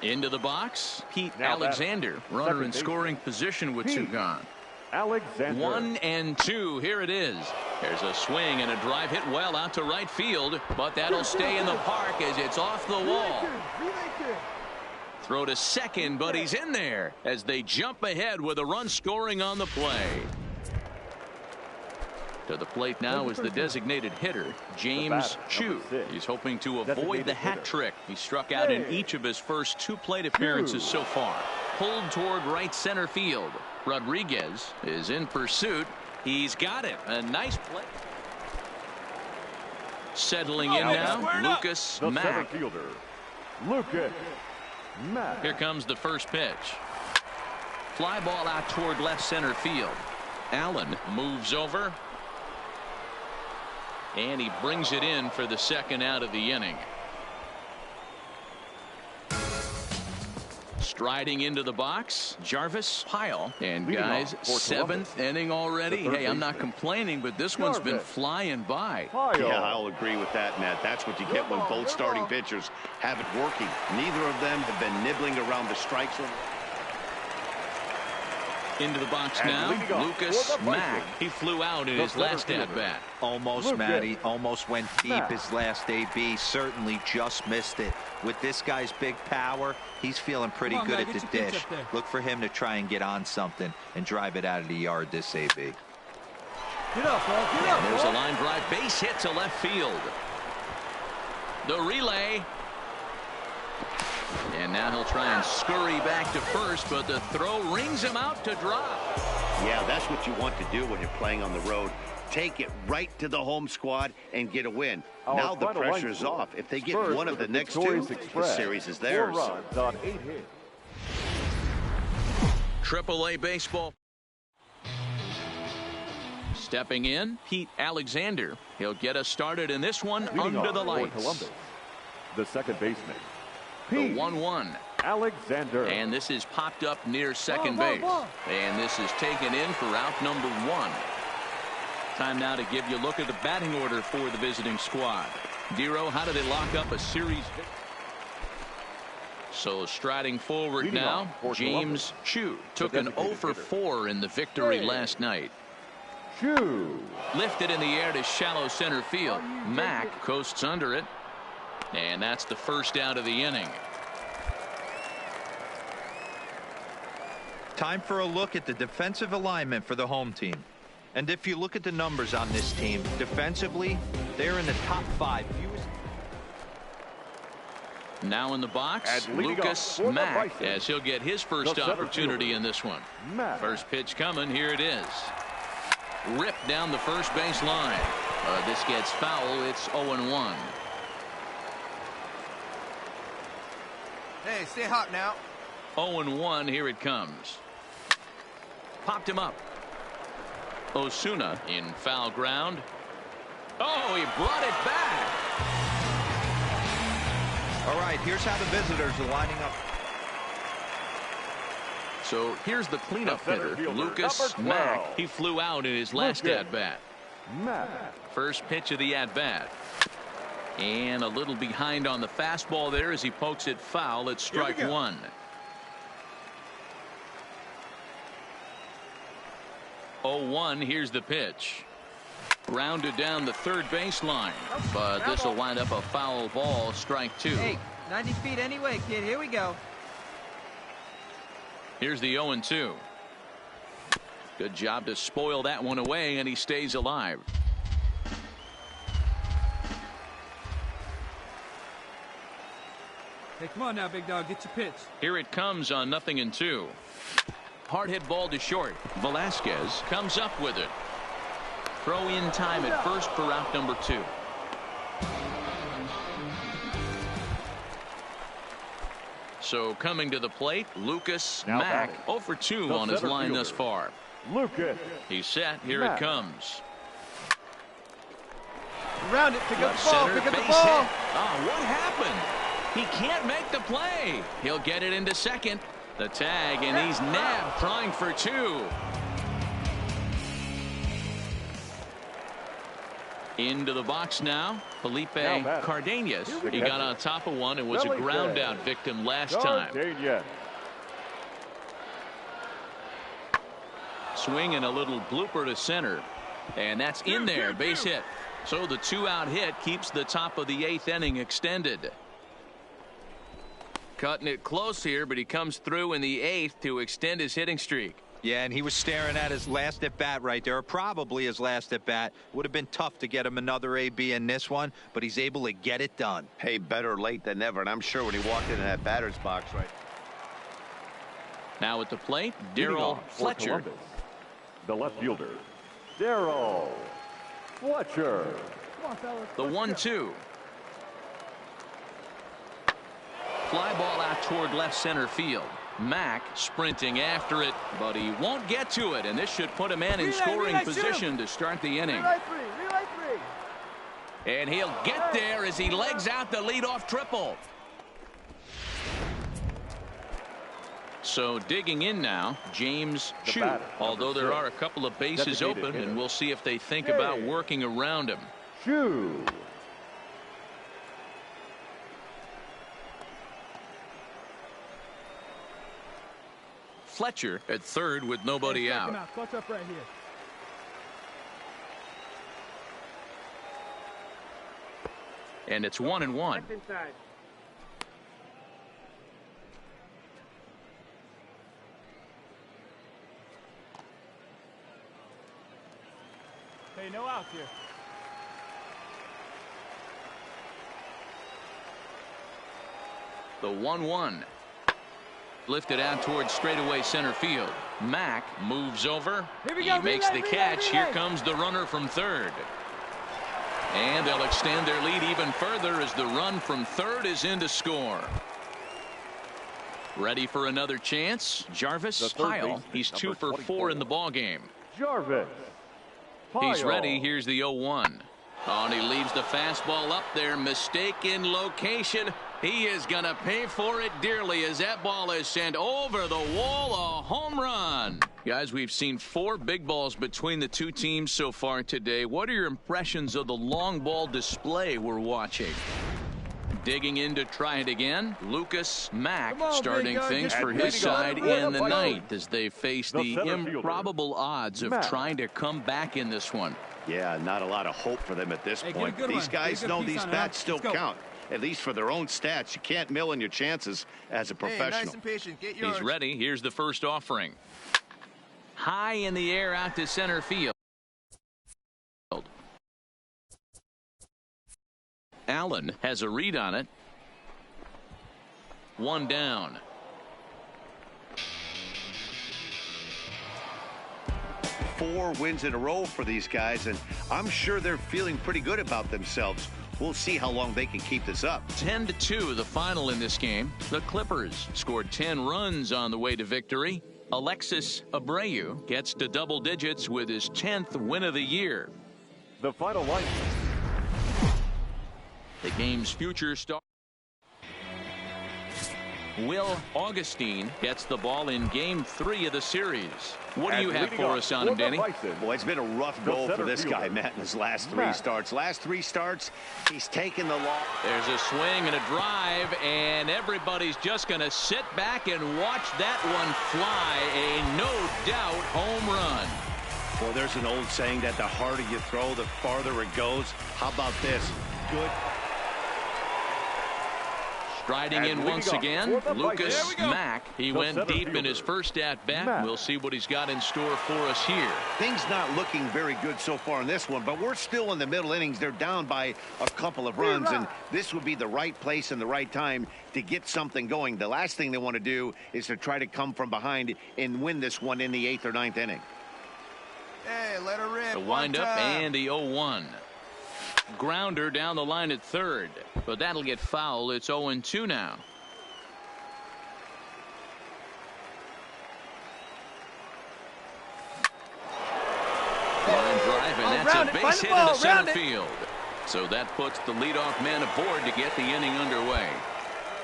Into the box, Pete Alexander, runner in scoring position with 2 gone. Alexander. 1-2. Here it is. There's a swing and a drive hit well out to right field, but that'll stay in the park as it's off the wall. Throw to second, but he's in there as they jump ahead with a run scoring on the play. To the plate now is the designated hitter, James Chu. He's hoping to avoid the hat trick. He struck out in each of his first 2 plate appearances so far. Pulled toward right center field. Rodriguez is in pursuit. He's got it. A nice play. Settling in now, Lucas Mack. Lucas Mack. Here comes the first pitch. Fly ball out toward left center field. Allen moves over. And he brings it in for the second out of the inning. Striding into the box, Jarvis Pyle. And guys, 7th inning already. Hey, I'm not complaining, but this one's been flying by. Yeah, I'll agree with that, Matt. That's what you get when both starting pitchers have it working. Neither of them have been nibbling around the strike zone. Into the box now, Lucas Mack. He flew out in his last at-bat. Almost, Matty. Almost went deep his last AB. Certainly just missed it. With this guy's big power, he's feeling pretty good at the dish. Look for him to try and get on something and drive it out of the yard this AB. Get up, bro. Get up, There's bro. a line drive base hit to left field. The relay. And now he'll try and scurry back to first, but the throw rings him out to drop. Yeah, that's what you want to do when you're playing on the road. Take it right to the home squad and get a win. Now the pressure's off. If they get one of the next two, the series is theirs. 4 runs on 8 hits. AAA baseball. Stepping in, Pete Alexander. He'll get us started in this one under the lights. Columbus, the second baseman, The Pete 1-1. Alexander. And this is popped up near second base. And this is taken in for out number 1. Time now to give you a look at the batting order for the visiting squad. Dero, how do they lock up a series? So striding forward now, James Chu took an 0 for 4 in the victory last night. Chu. Lifted in the air to shallow center field. Mack coasts under it. And that's the first out of the inning. Time for a look at the defensive alignment for the home team. And if you look at the numbers on this team, defensively, they're in the top 5. Now in the box, Lucas Mack, as he'll get his first opportunity in this one. First pitch coming, here it is. Ripped down the first base line. This gets foul, it's 0-1. Hey, stay hot now. 0-1, here it comes. Popped him up. Osuna in foul ground. Oh, he brought it back. All right, here's how the visitors are lining up. So here's the cleanup hitter, Lucas Mack. He flew out in his last at-bat. First pitch of the at-bat. And a little behind on the fastball there as he pokes it foul at strike 1. Oh, 1, here's the pitch. Rounded down the third baseline, but this will wind up a foul ball, strike 2. Hey, 90 feet anyway, kid. Here we go. Here's the 0-2. Good job to spoil that one away, and he stays alive. Hey, come on now, big dog. Get your pitch. Here it comes on 0-2. Hard hit ball to short. Velasquez comes up with it. Throw in time at first for out number 2. So coming to the plate, Lucas Mack 0 for 2 on his line thus far. Lucas. He's set. Here it comes. Around it. Pick up the ball. Center Pick up the base ball. hit. Oh, what happened? He can't make the play. He'll get it into second. The tag, and he's nabbed trying for 2. Into the box now, Felipe Cardenas. He got on top of one and was a ground out victim last time. Swing and a little blooper to center. And that's in there, base hit. So the 2-out hit keeps the top of the 8th inning extended. Cutting it close here, but he comes through in the 8th to extend his hitting streak. Yeah, and he was staring at his last at-bat right there, or probably his last at-bat. Would have been tough to get him another AB in this one, but he's able to get it done. Hey, better late than never, and I'm sure when he walked into that batter's box right. Now at the plate, Darryl Fletcher. The left fielder, Darryl Fletcher. The 1-2. Fly ball out toward left center field. Mack sprinting after it, but he won't get to it, and this should put a man in scoring position to start the inning. And he'll get there as he legs out the leadoff triple. So digging in now, James Chu, although there are a couple of bases open, and we'll see if they think about working around him. Chu. Fletcher at third with nobody out. Clutch up right here. And it's 1-1. Hey, no outs here. The 1-1. Lifted out towards straightaway center field. Mack moves over. He makes the catch. Here comes the runner from third. And they'll extend their lead even further as the run from third is in to score. Ready for another chance. Jarvis Pyle. He's 2 for 4 in the ball game. Jarvis Pyle. He's ready. Here's the 0-1. Oh, and he leaves the fastball up there. Mistaken location. He is going to pay for it dearly as that ball is sent over the wall. A home run. Guys, we've seen 4 big balls between the two teams so far today. What are your impressions of the long ball display we're watching? Digging in to try it again. Lucas Mack starting things for his side in the ninth as they face the improbable odds of trying to come back in this one. Yeah, not a lot of hope for them at this point. These guys know these bats still count. At least for their own stats. You can't mill in your chances as a professional. Hey, nice and patient. Get yours. He's ready. Here's the first offering. High in the air out to center field. Allen has a read on it. 1 down. Four wins in a row for these guys, and I'm sure they're feeling pretty good about themselves. We'll see how long they can keep this up. 10-2 the final in this game. The Clippers scored 10 runs on the way to victory. Alexis Abreu gets to double digits with his 10th win of the year. The final line. The game's future star. Will Augustine gets the ball in game 3 of the series. What do you have for us on him, Danny? Boy, it's been a rough go for this guy, Matt, in his last 3 starts. Last 3 starts, he's taken the loss. There's a swing and a drive, and everybody's just going to sit back and watch that one fly. A no-doubt home run. Well, there's an old saying that the harder you throw, the farther it goes. How about this? Good. Striding in once again, Lucas Mack. He went deep in his first at-bat. We'll see what he's got in store for us here. Things not looking very good so far in this one, but we're still in the middle innings. They're down by a couple of runs, and this would be the right place and the right time to get something going. The last thing they want to do is to try to come from behind and win this one in the 8th or 9th inning. Hey, let her rip. The windup and the 0-1. Grounder down the line at third, but that'll get foul. It's 0-2 now. Line drive, and that's a base hit into center field. So that puts the leadoff man aboard to get the inning underway.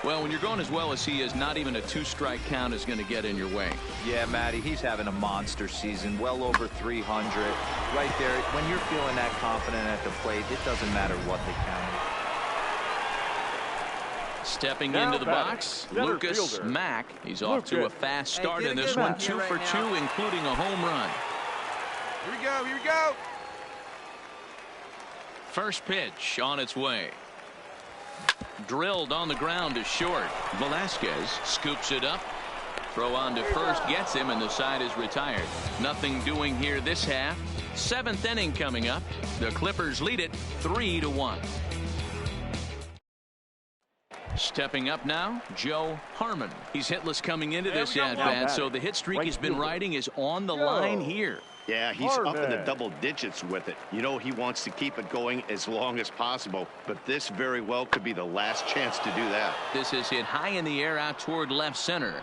Well, when you're going as well as he is, not even a 2-strike count is going to get in your way. Yeah, Matty, he's having a monster season, well over 300. Right there, when you're feeling that confident at the plate, it doesn't matter what they count. Stepping into the box, Lucas Mack. He's off to a fast start in this one, 2 for 2, including a home run. Here we go, here we go. First pitch on its way. Drilled on the ground to short. Velasquez scoops it up. Throw on to first gets him, and the side is retired. Nothing doing here this half. 7th inning coming up. The Clippers lead it 3-1. Stepping up now, Joe Harmon. He's hitless coming into this at-bat, so the hit streak he's been riding is on the line here. Yeah, he's up in the double digits with it. You know, he wants to keep it going as long as possible, but this very well could be the last chance to do that. This is hit high in the air out toward left center.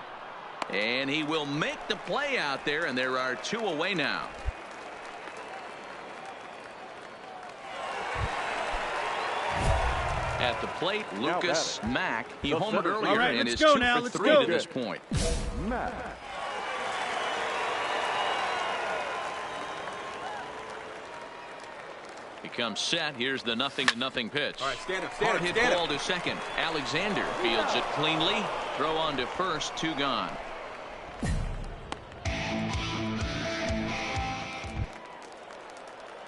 And he will make the play out there, and there are 2 away now. At the plate, Lucas Mack. He homered earlier and is 2 for 3 to this point. Mack. Becomes set. Here's the 0-0 pitch. All right, stand up, Hard hit ball to second. Alexander fields it cleanly. Throw on to first, 2 gone.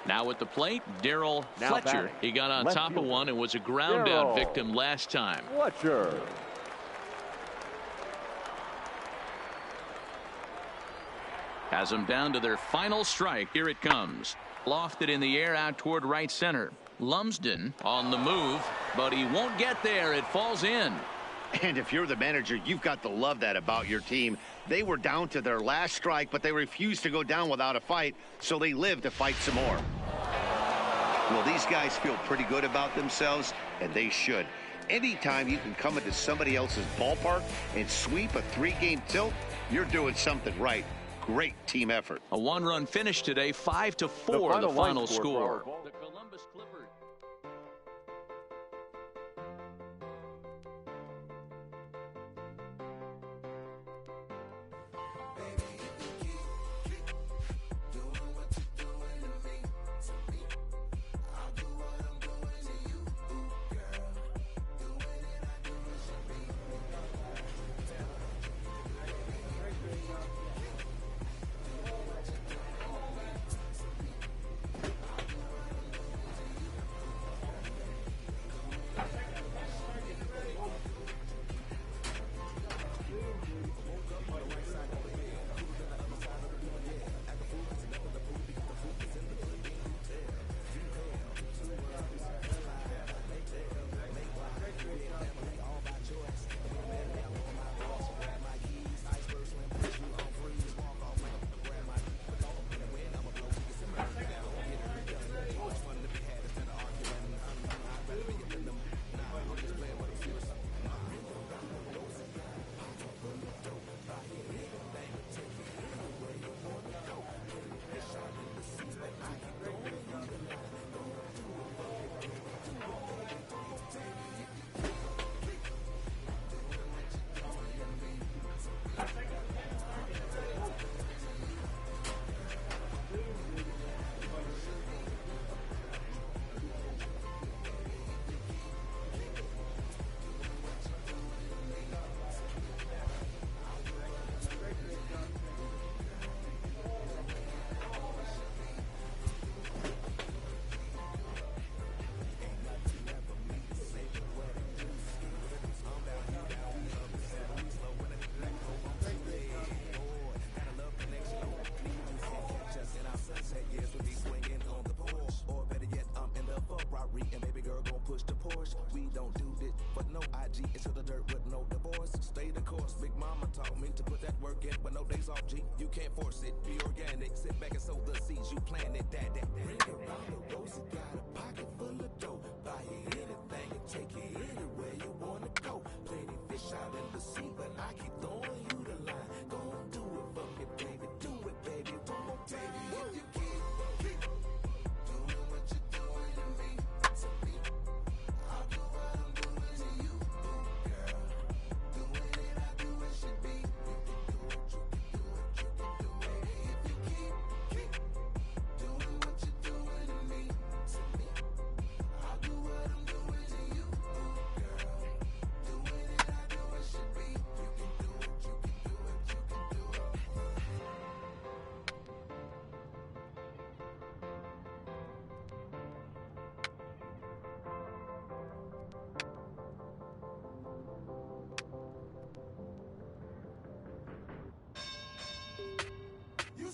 Now at the plate, Darryl Fletcher. He got on top of one and was a ground out victim last time. Fletcher. Has them down to their final strike. Here it comes. Lofted in the air out toward right center. Lumsden on the move, but he won't get there. It falls in. And if you're the manager, you've got to love that about your team. They were down to their last strike, but they refused to go down without a fight, so they lived to fight some more. Well, these guys feel pretty good about themselves, and they should. Anytime you can come into somebody else's ballpark and sweep a 3-game tilt, you're doing something right. Great team effort. A one-run finish today, 5-4 the final score. The Columbus Clippers.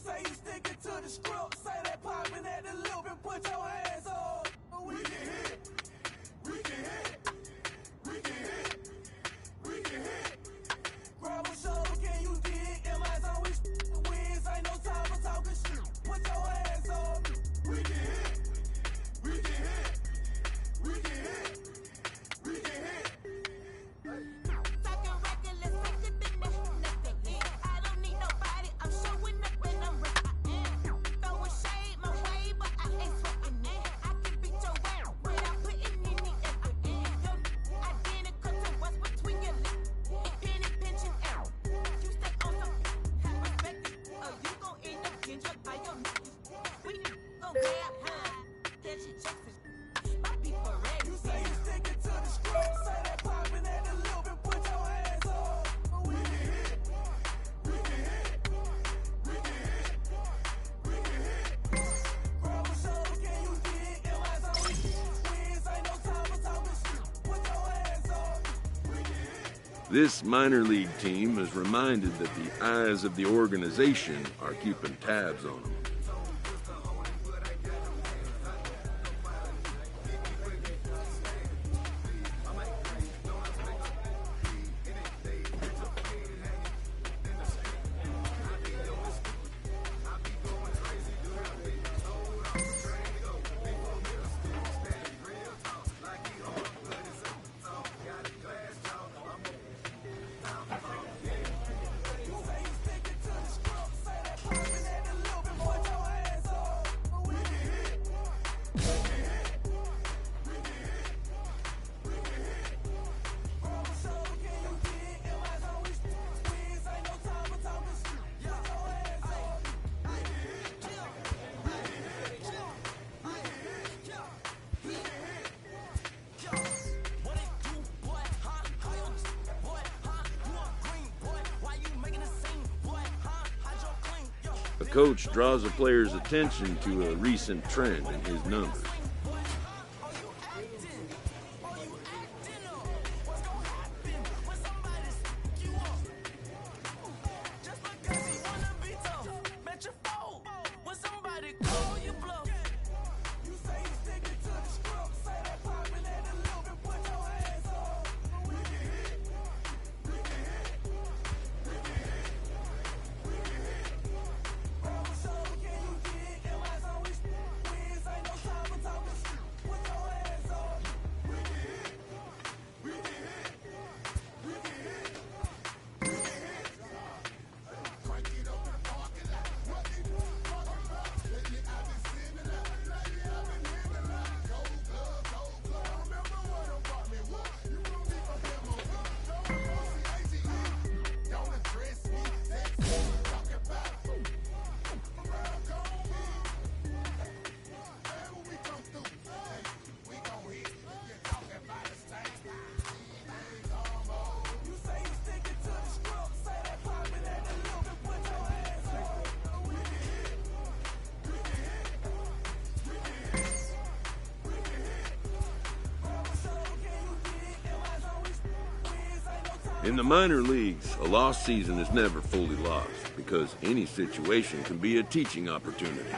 Say you sticking to the script, say that popping at the loop and put your hands up. We can hit, we can hit, we can hit, we can hit. Grab a shoulder, can you dig? MI's always wins, ain't no time for talking shit. Put your hands up. We can hit, we can hit, we can hit, we can hit. Talking reckless, taking the nothing in. I don't need nobody, I'm showing up and I'm throwing shade my way, but I ain't sweating it. I can beat your ass without putting any effort in. Identical to what's between your lips. Penny pinching out. You stay on some respect, or you gon' end up getting jumped by your niggas. We gon' grab high, catch it Jackson. My people ready. You say you sticking to the script, say that popping at the loop and put your hands up. We can hit, we can hit, we can hit, we can hit. Grab a shoulder, can you dig? MI's always wins, ain't no time for talking shit. Put your hands up. We can hit. This minor league team is reminded that the eyes of the organization are keeping tabs on them. A coach draws a player's attention to a recent trend in his numbers. In the minor leagues, a lost season is never fully lost because any situation can be a teaching opportunity.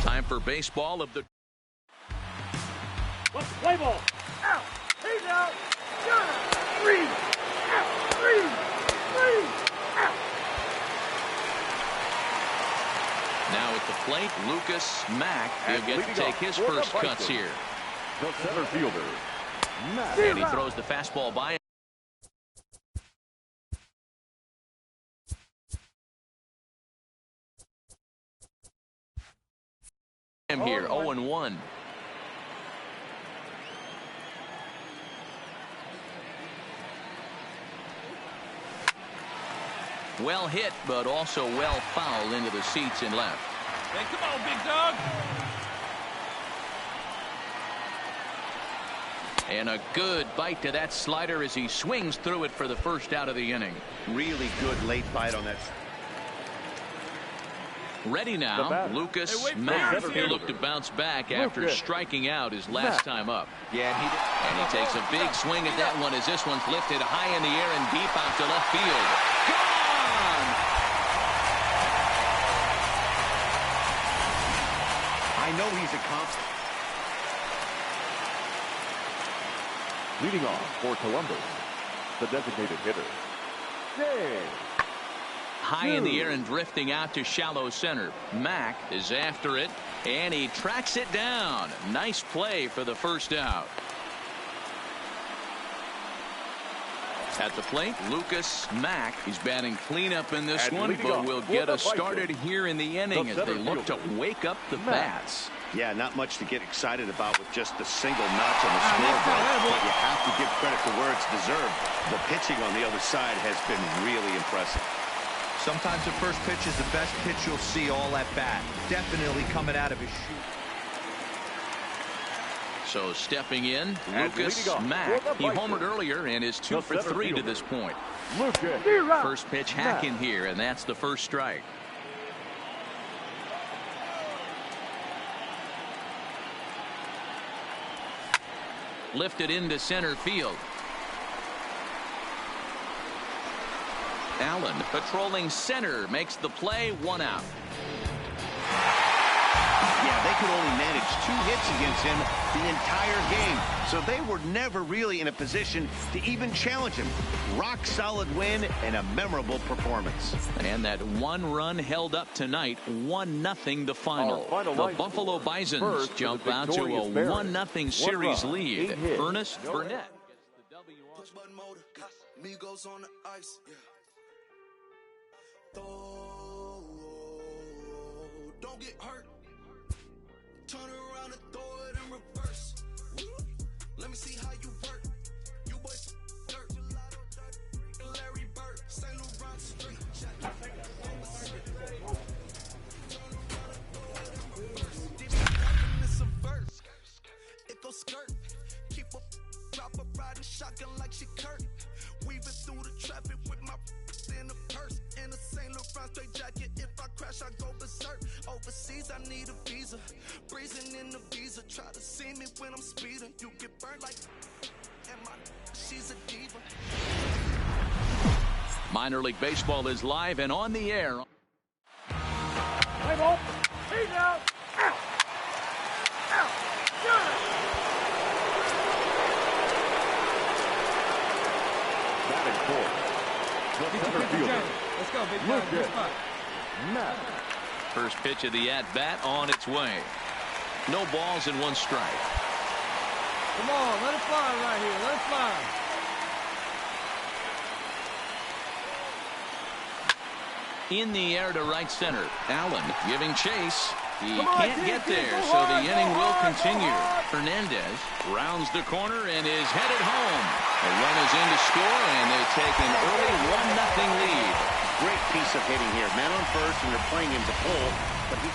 Time for baseball of the... Let's play ball. Out. He's out. Got it. Three. Out. Three. Out. Now at the plate, Lucas Mack. He'll get to take his first cuts here. The center fielder, Mack. And he throws the fastball by him here. 0-1. Well hit, but also well fouled into the seats and left. Hey, come on, big dog. And a good bite to that slider as he swings through it for the first out of the inning. Really good late bite on that. Ready now, Lucas Mack. He looked to bounce back after striking out his last time up. Yeah, and he takes a big swing at that one as this one's lifted high in the air and deep out to left field. Gone! I know he's a comp. Leading off for Columbus, the designated hitter, Jay. High in the air and drifting out to shallow center. Mack is after it, and he tracks it down. Nice play for the first out. At the plate, Lucas Mack. He's batting cleanup in this one, but will get us started here in the inning as they look to wake up the bats. Yeah, not much to get excited about with just a single notch on the scoreboard, but you have to give credit to where it's deserved. The pitching on the other side has been really impressive. Sometimes the first pitch is the best pitch you'll see all at bat. Definitely coming out of his chute. So stepping in, Lucas Mack. He homered earlier and is 2 for 3 to this point. First pitch hack in here, and that's the first strike. Lifted into center field. Allen patrolling center makes the play, 1 out. Yeah, they could only manage 2 hits against him the entire game, so they were never really in a position to even challenge him. Rock solid win and a memorable performance. And that 1 run held up tonight, 1-0 the final. The Buffalo Bisons jump out to a 1-0 series lead. Ernest Burnett gets the W on. Push button motor, Migos on the ice. Don't get hurt. Turn around and throw it in reverse. Let me see how you work. You boys dirt. Larry Bird, St. Laurent Street. It's a verse. It goes skirt. Keep up, drop a riding shotgun like she Kurt. Weaving through the traffic with my in a purse. In a St. Laurent straight jacket. If I crash, I go berserk. Overseas, I need a visa. Breezing in the visa. Try to see me when I'm speeding. You get burned like and she's a diva. Minor League Baseball is live and on the air. Play ball. He's out. Out. Out. Batting fourth. The center fielder. Let's go, big Matt. First pitch of the at-bat on its way. No balls and 1 strike. Come on, let it fly right here. Let it fly. In the air to right center. Allen giving chase. He can't get there, so the inning will continue. Fernandez rounds the corner and is headed home. A run is in to score, and they take an early 1-0 lead. Great piece of hitting here. Man on first, and they're playing him to pull, but he's...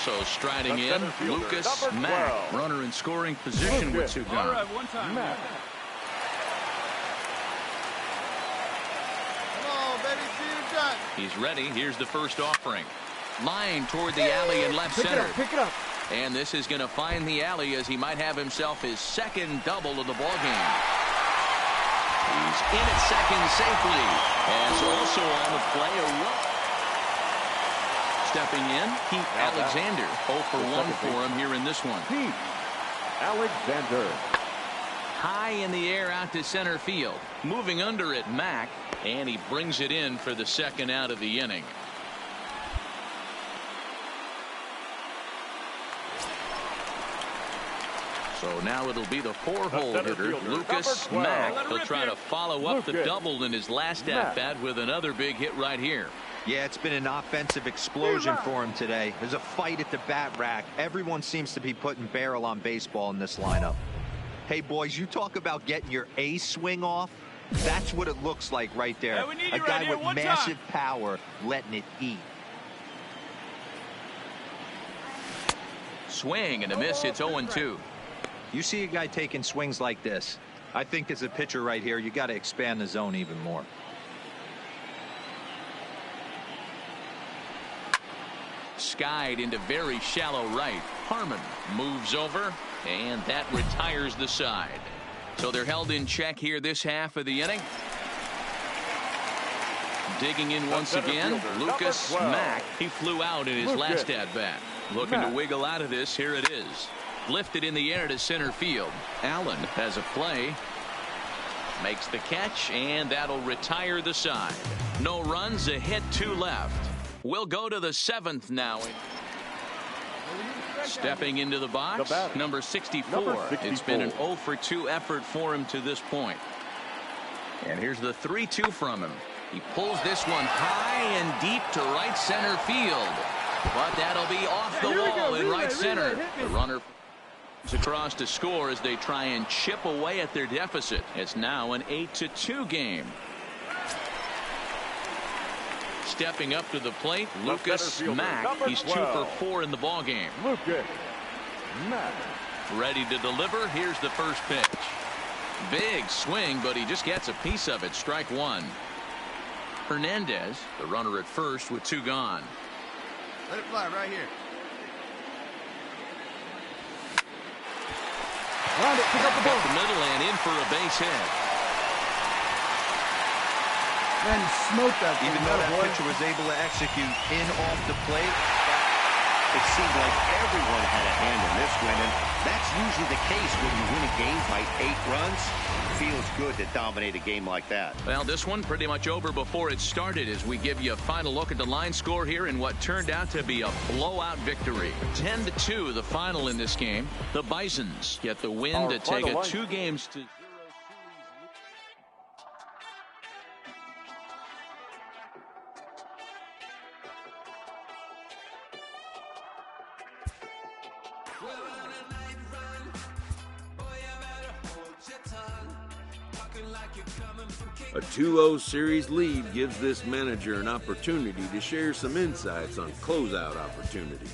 So striding in, Lucas Mack, runner in scoring position with 2 guns. All right, 1 time. Matt. Come on, baby, see you done. He's ready. Here's the first offering. Line toward the alley in left center. Pick it up. And this is going to find the alley as he might have himself his 2nd double of the ballgame. He's in at second safely. As also on the play, a run. Stepping in, Pete Alexander. 0 for 1 for him here in this one. Pete Alexander. High in the air out to center field. Moving under it, Mack. And he brings it in for the 2nd out of the inning. So now it'll be the 4-hole hitter, Lucas Mack. He'll try to follow up the double in his last at-bat with another big hit right here. Yeah, it's been an offensive explosion for him today. There's a fight at the bat rack. Everyone seems to be putting barrel on baseball in this lineup. Hey, boys, you talk about getting your A swing off. That's what it looks like right there. Hey, a guy with massive power letting it eat. Swing and a miss. It's 0-2. You see a guy taking swings like this. I think as a pitcher right here, you got to expand the zone even more. Skied into very shallow right. Harmon moves over, and that retires the side. So they're held in check here this half of the inning. Digging in once again, Lucas Mack. He flew out in his last at-bat. Looking to wiggle out of this. Here it is. Lifted in the air to center field. Allen has a play. Makes the catch, and that'll retire the side. No runs, a hit, 2 left. We'll go to the 7th now. Stepping into the box, number 64. It's been an 0 for 2 effort for him to this point. And here's the 3-2 from him. He pulls this one high and deep to right center field. But that'll be off the wall in right center. The runner is across to score as they try and chip away at their deficit. It's now an 8-2 game. Stepping up to the plate, Lucas Mack. He's 2 for 4 in the ball game. Lucas Mack. Ready to deliver. Here's the first pitch. Big swing, but he just gets a piece of it. Strike one. Hernandez, the runner at first with 2 gone. Let it fly right here. Round it, pick up the ball. Up the middle and in for a base hit. Man, he smoked that. Even though that pitcher was able to execute in off the plate, it seemed like everyone had a hand in this win, and that's usually the case when you win a game by 8 runs. Feels good to dominate a game like that. Well, this one pretty much over before it started as we give you a final look at the line score here in what turned out to be a blowout victory. 10-2 the final in this game. The Bisons get the win to take a 2 games to 0 series. A 2-0 series lead gives this manager an opportunity to share some insights on closeout opportunity.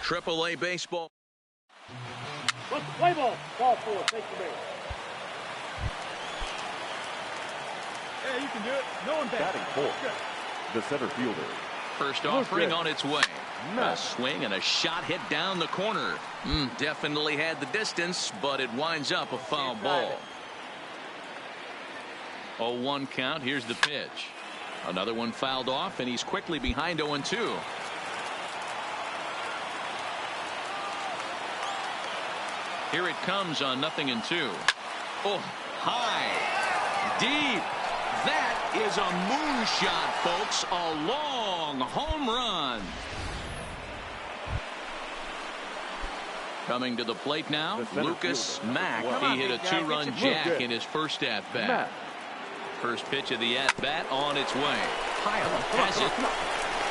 AAA baseball. Let's play ball. Ball 4. Take the base. Yeah, you can do it. No one back. Batting fourth, the center fielder. First offering on its way. A swing and a shot hit down the corner. Definitely had the distance, but it winds up a foul ball. 0-1 count. Here's the pitch. Another one fouled off, and he's quickly behind 0-2. Here it comes on 0-2. Oh, high, deep. That is a moonshot, folks. A long home run. Coming to the plate now, Lucas Mack. He hit a 2-run jack in his first at-bat. First pitch of the at-bat on its way. Has it.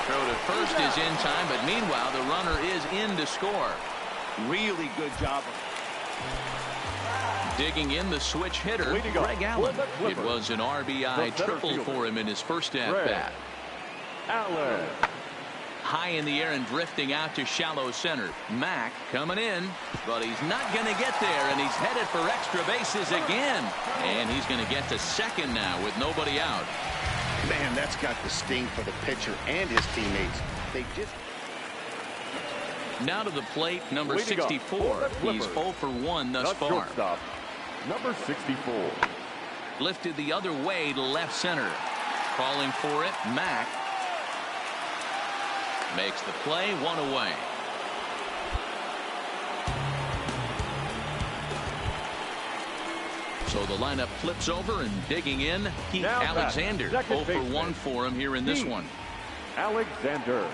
Throw to first is in time, but meanwhile, the runner is in to score. Really good job. Digging in the switch hitter, Greg Allen. It was an RBI triple for him in his first at-bat. Allen. High in the air and drifting out to shallow center. Mack coming in, but he's not going to get there, and he's headed for extra bases again. And he's going to get to second now with nobody out. Man, that's got the sting for the pitcher and his teammates. They just... Now to the plate, number 64. He's 0 for 1 thus far. Shortstop, number 64. Lifted the other way to left center. Calling for it, Mack. Makes the play, 1 away. So the lineup flips over and digging in, Pete Alexander. 0 for 1 for him here in this one. Alexander.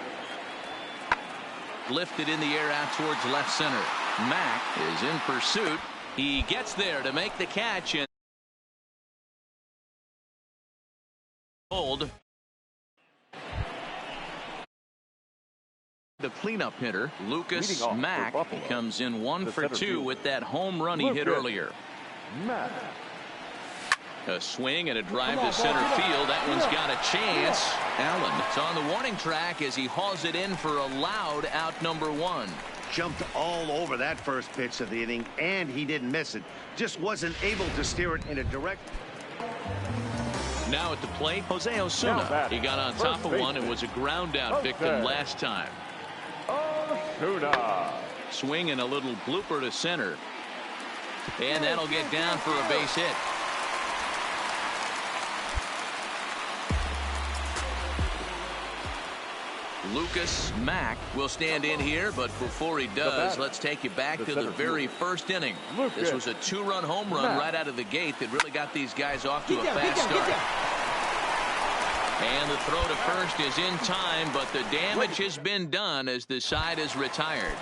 Lifted in the air out towards left center. Mack is in pursuit. He gets there to make the catch and hold. The cleanup hitter, Lucas Mack, comes in 1 for 2 with that home run he hit earlier. Mack. A swing and a drive to center field. That one's got a chance. Allen is on the warning track as he hauls it in for a loud out number 1. Jumped all over that first pitch of the inning, and he didn't miss it. Just wasn't able to steer it in a direct... Now at the plate, Jose Osuna. He got on top of one and was a ground out victim last time. Osuna. Swing and a little blooper to center. And that'll get down for a base hit. Lucas Mack will stand in here, but before he does, let's take you back to the very first inning. This was a 2-run home run right out of the gate that really got these guys off to a fast start. And the throw to first is in time, but the damage has been done as the side is retired.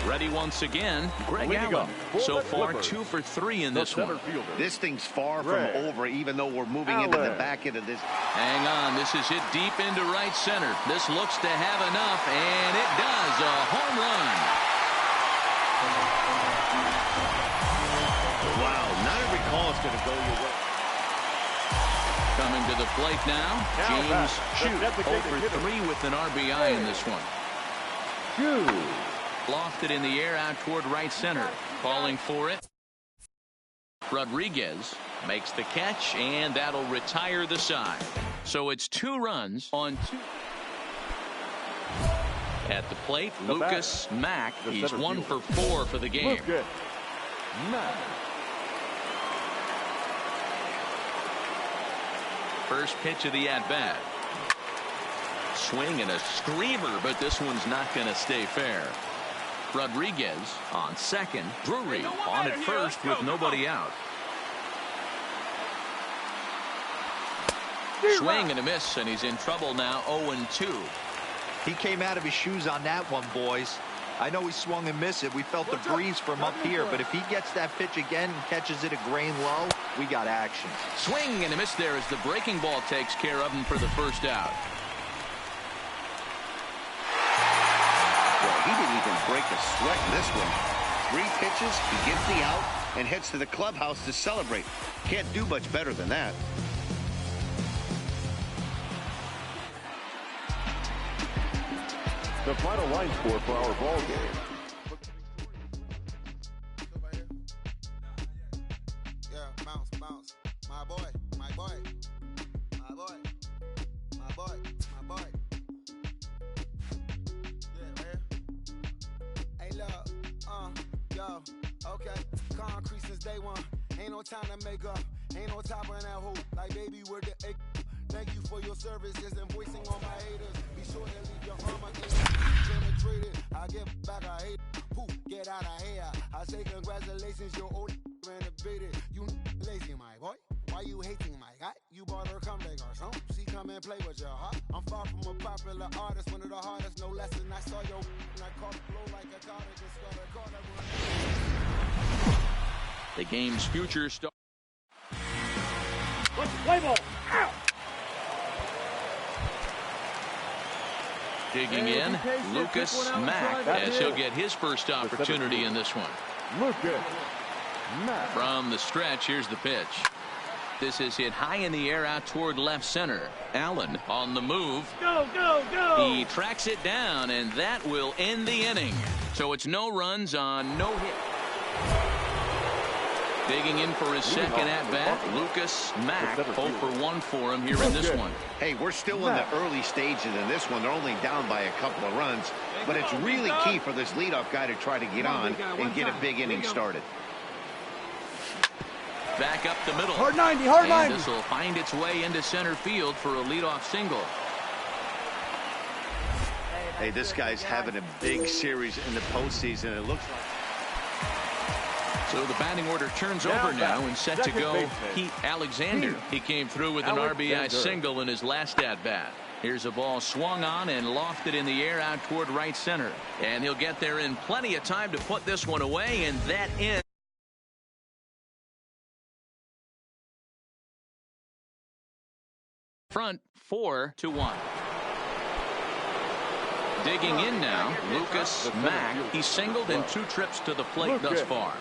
Ready once again, Greg Allen. So far, 2 for 3 in this one. This thing's far from over, even though we're moving into the back end of this. Hang on, this is hit deep into right center. This looks to have enough, and it does. A home run. Wow, not every call is going to go your way. Coming to the plate now, James Shute, 0 for 3 with an RBI in this one. Lofted in the air out toward right center. Calling for it. Rodriguez makes the catch, and that'll retire the side. So it's 2 runs on 2. At the plate, Lucas Mack. He's 1 for 4 for the game. First pitch of the at-bat. Swing and a screamer, but this one's not going to stay fair. Rodriguez on second. Drury on at first with nobody out. Swing and a miss, and he's in trouble now, 0-2. He came out of his shoes on that one, boys. I know he swung and missed it. We felt the breeze from up here, but if he gets that pitch again and catches it a grain low, we got action. Swing and a miss there as the breaking ball takes care of him for the first out. He didn't even break a sweat in this one. 3 pitches, he gets the out, and heads to the clubhouse to celebrate. Can't do much better than that. The final line score for our ball game. Yeah, bounce, bounce. My boy, my boy, my boy, my boy, my boy. Yeah, man. Hey, look, yo, okay. Concrete since day one. Ain't no time to make up. Ain't no top on that hoop. Like, baby, we're the egg. Thank you for your service. Just invoicing on my haters. Be sure to leave your armor penetrated. I get back, I hate. Poof, get out of here. I say congratulations, your old renovated. You lazy, my boy. Why you hating, my guy? You bought her come back or something. She come and play with your heart. I'm far from a popular artist. One of the hardest, no less than I saw your and I caught the flow like a cottage. Just got a corner. The game's future star. Let's play ball. Out. Digging in, Lucas Mack, as he'll get his first opportunity in this one. From the stretch, here's the pitch. This is hit high in the air out toward left center. Allen on the move. Go, go, go. He tracks it down, and that will end the inning. So it's no runs on no hit. Digging in for his second at-bat, Lucas Mack, 0 for 1 for him here in this one. Hey, we're still in the early stages in this one. They're only down by a couple of runs, but it's really key for this leadoff guy to try to get on and get a big inning started. Back up the middle. Hard 90, hard 90. And this will find its way into center field for a leadoff single. Hey, this guy's having a big series in the postseason. It looks like. So the batting order turns over now and set to go. Pete Alexander. He came through with an RBI single in his last at-bat. Here's a ball swung on and lofted in the air out toward right center. And he'll get there in plenty of time to put this one away, and that ends. Front 4-1. Digging in now, Lucas Mack. He's singled in 2 trips to the plate thus far.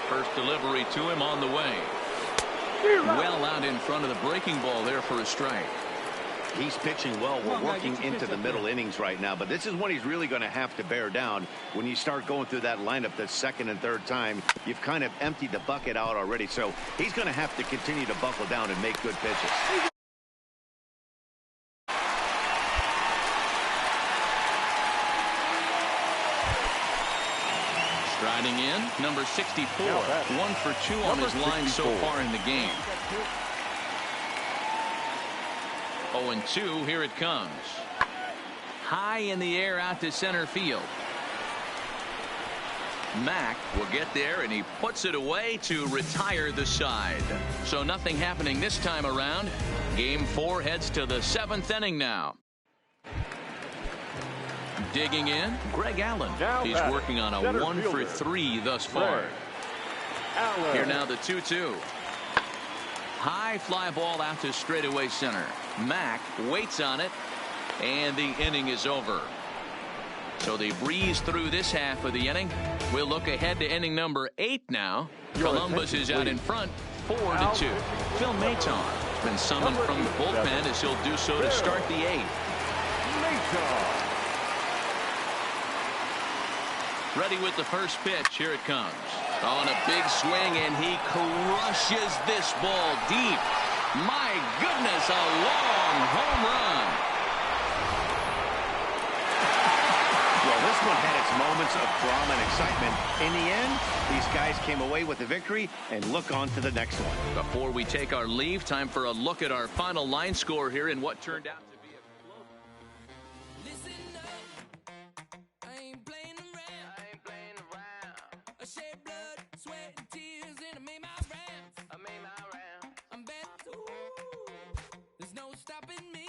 First delivery to him on the way. Well out in front of the breaking ball there for a strike. He's pitching well. We're working into the middle innings right now, but this is when he's really going to have to bear down. When you start going through that lineup the second and third time, you've kind of emptied the bucket out already, so he's going to have to continue to buckle down and make good pitches. Striding in, number 64. 1 for 2 on his line so far in the game. 0-2. Here it comes. High in the air out to center field. Mack will get there, and he puts it away to retire the side. So nothing happening this time around. Game 4 heads to the 7th inning now. Digging in, Greg Allen. He's working on a 1 for 3 thus far. Here now the 2-2. High fly ball out to straightaway center. Mack waits on it, and the inning is over. So they breeze through this half of the inning. We'll look ahead to inning number 8 now. Columbus is out in front, 4-2. Phil Maton has been summoned from the bullpen as he'll do so to start the 8th. Ready with the first pitch. Here it comes. On a big swing, and he crushes this ball deep. My goodness, a long home run. Well, this one had its moments of drama and excitement. In the end, these guys came away with the victory, and look on to the next one. Before we take our leave, time for a look at our final line score here in what turned out to be a close. Listen up, I ain't playing around. I shed blood, sweat, and tears, and I made my rounds. I'm back. Ooh, there's no stopping me.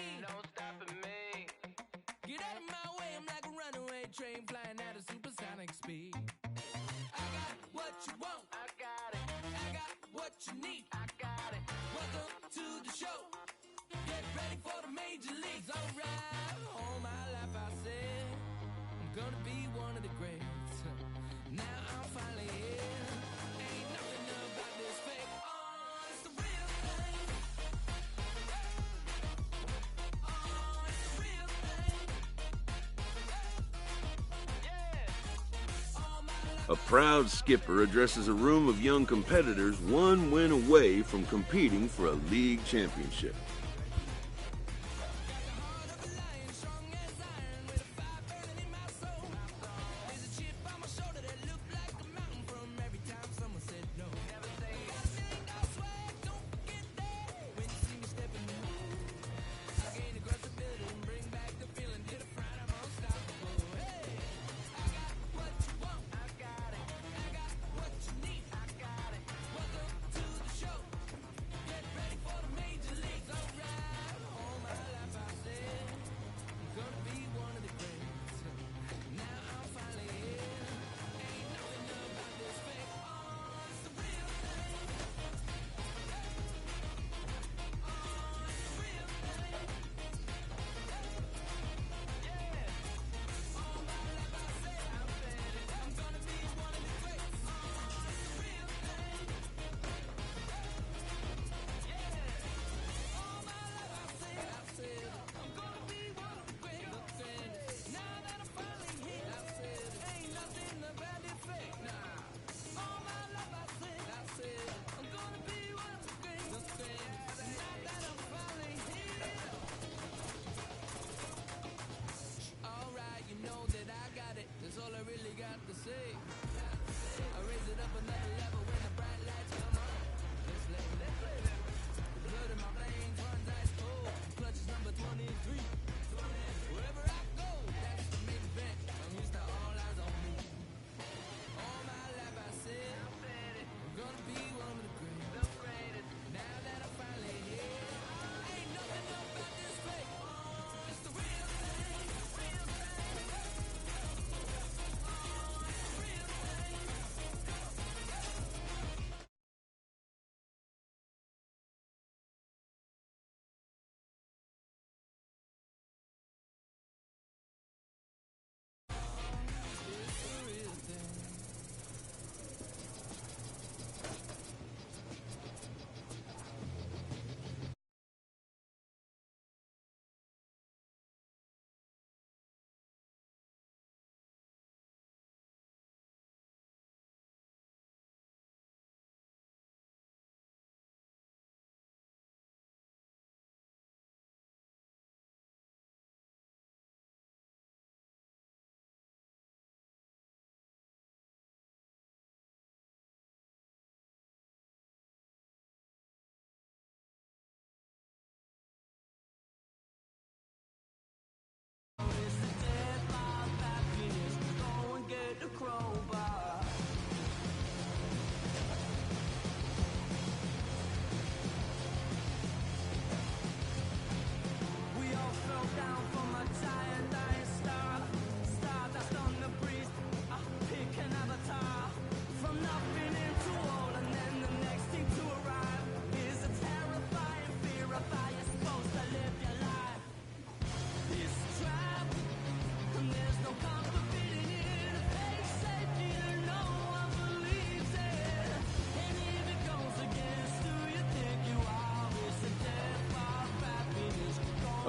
Get out of my way, I'm like a runaway train flying at a supersonic speed. I got what you want. I got what you need. Welcome to the show. Get ready for the major leagues. Alright, all my life I said I'm gonna be one of the greats. Now I'm finally here. Ain't nothing about this fake. Oh, it's the real thing. Oh, it's the real thing. A proud skipper addresses a room of young competitors 1 win away from competing for a league championship.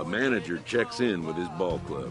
A manager checks in with his ball club.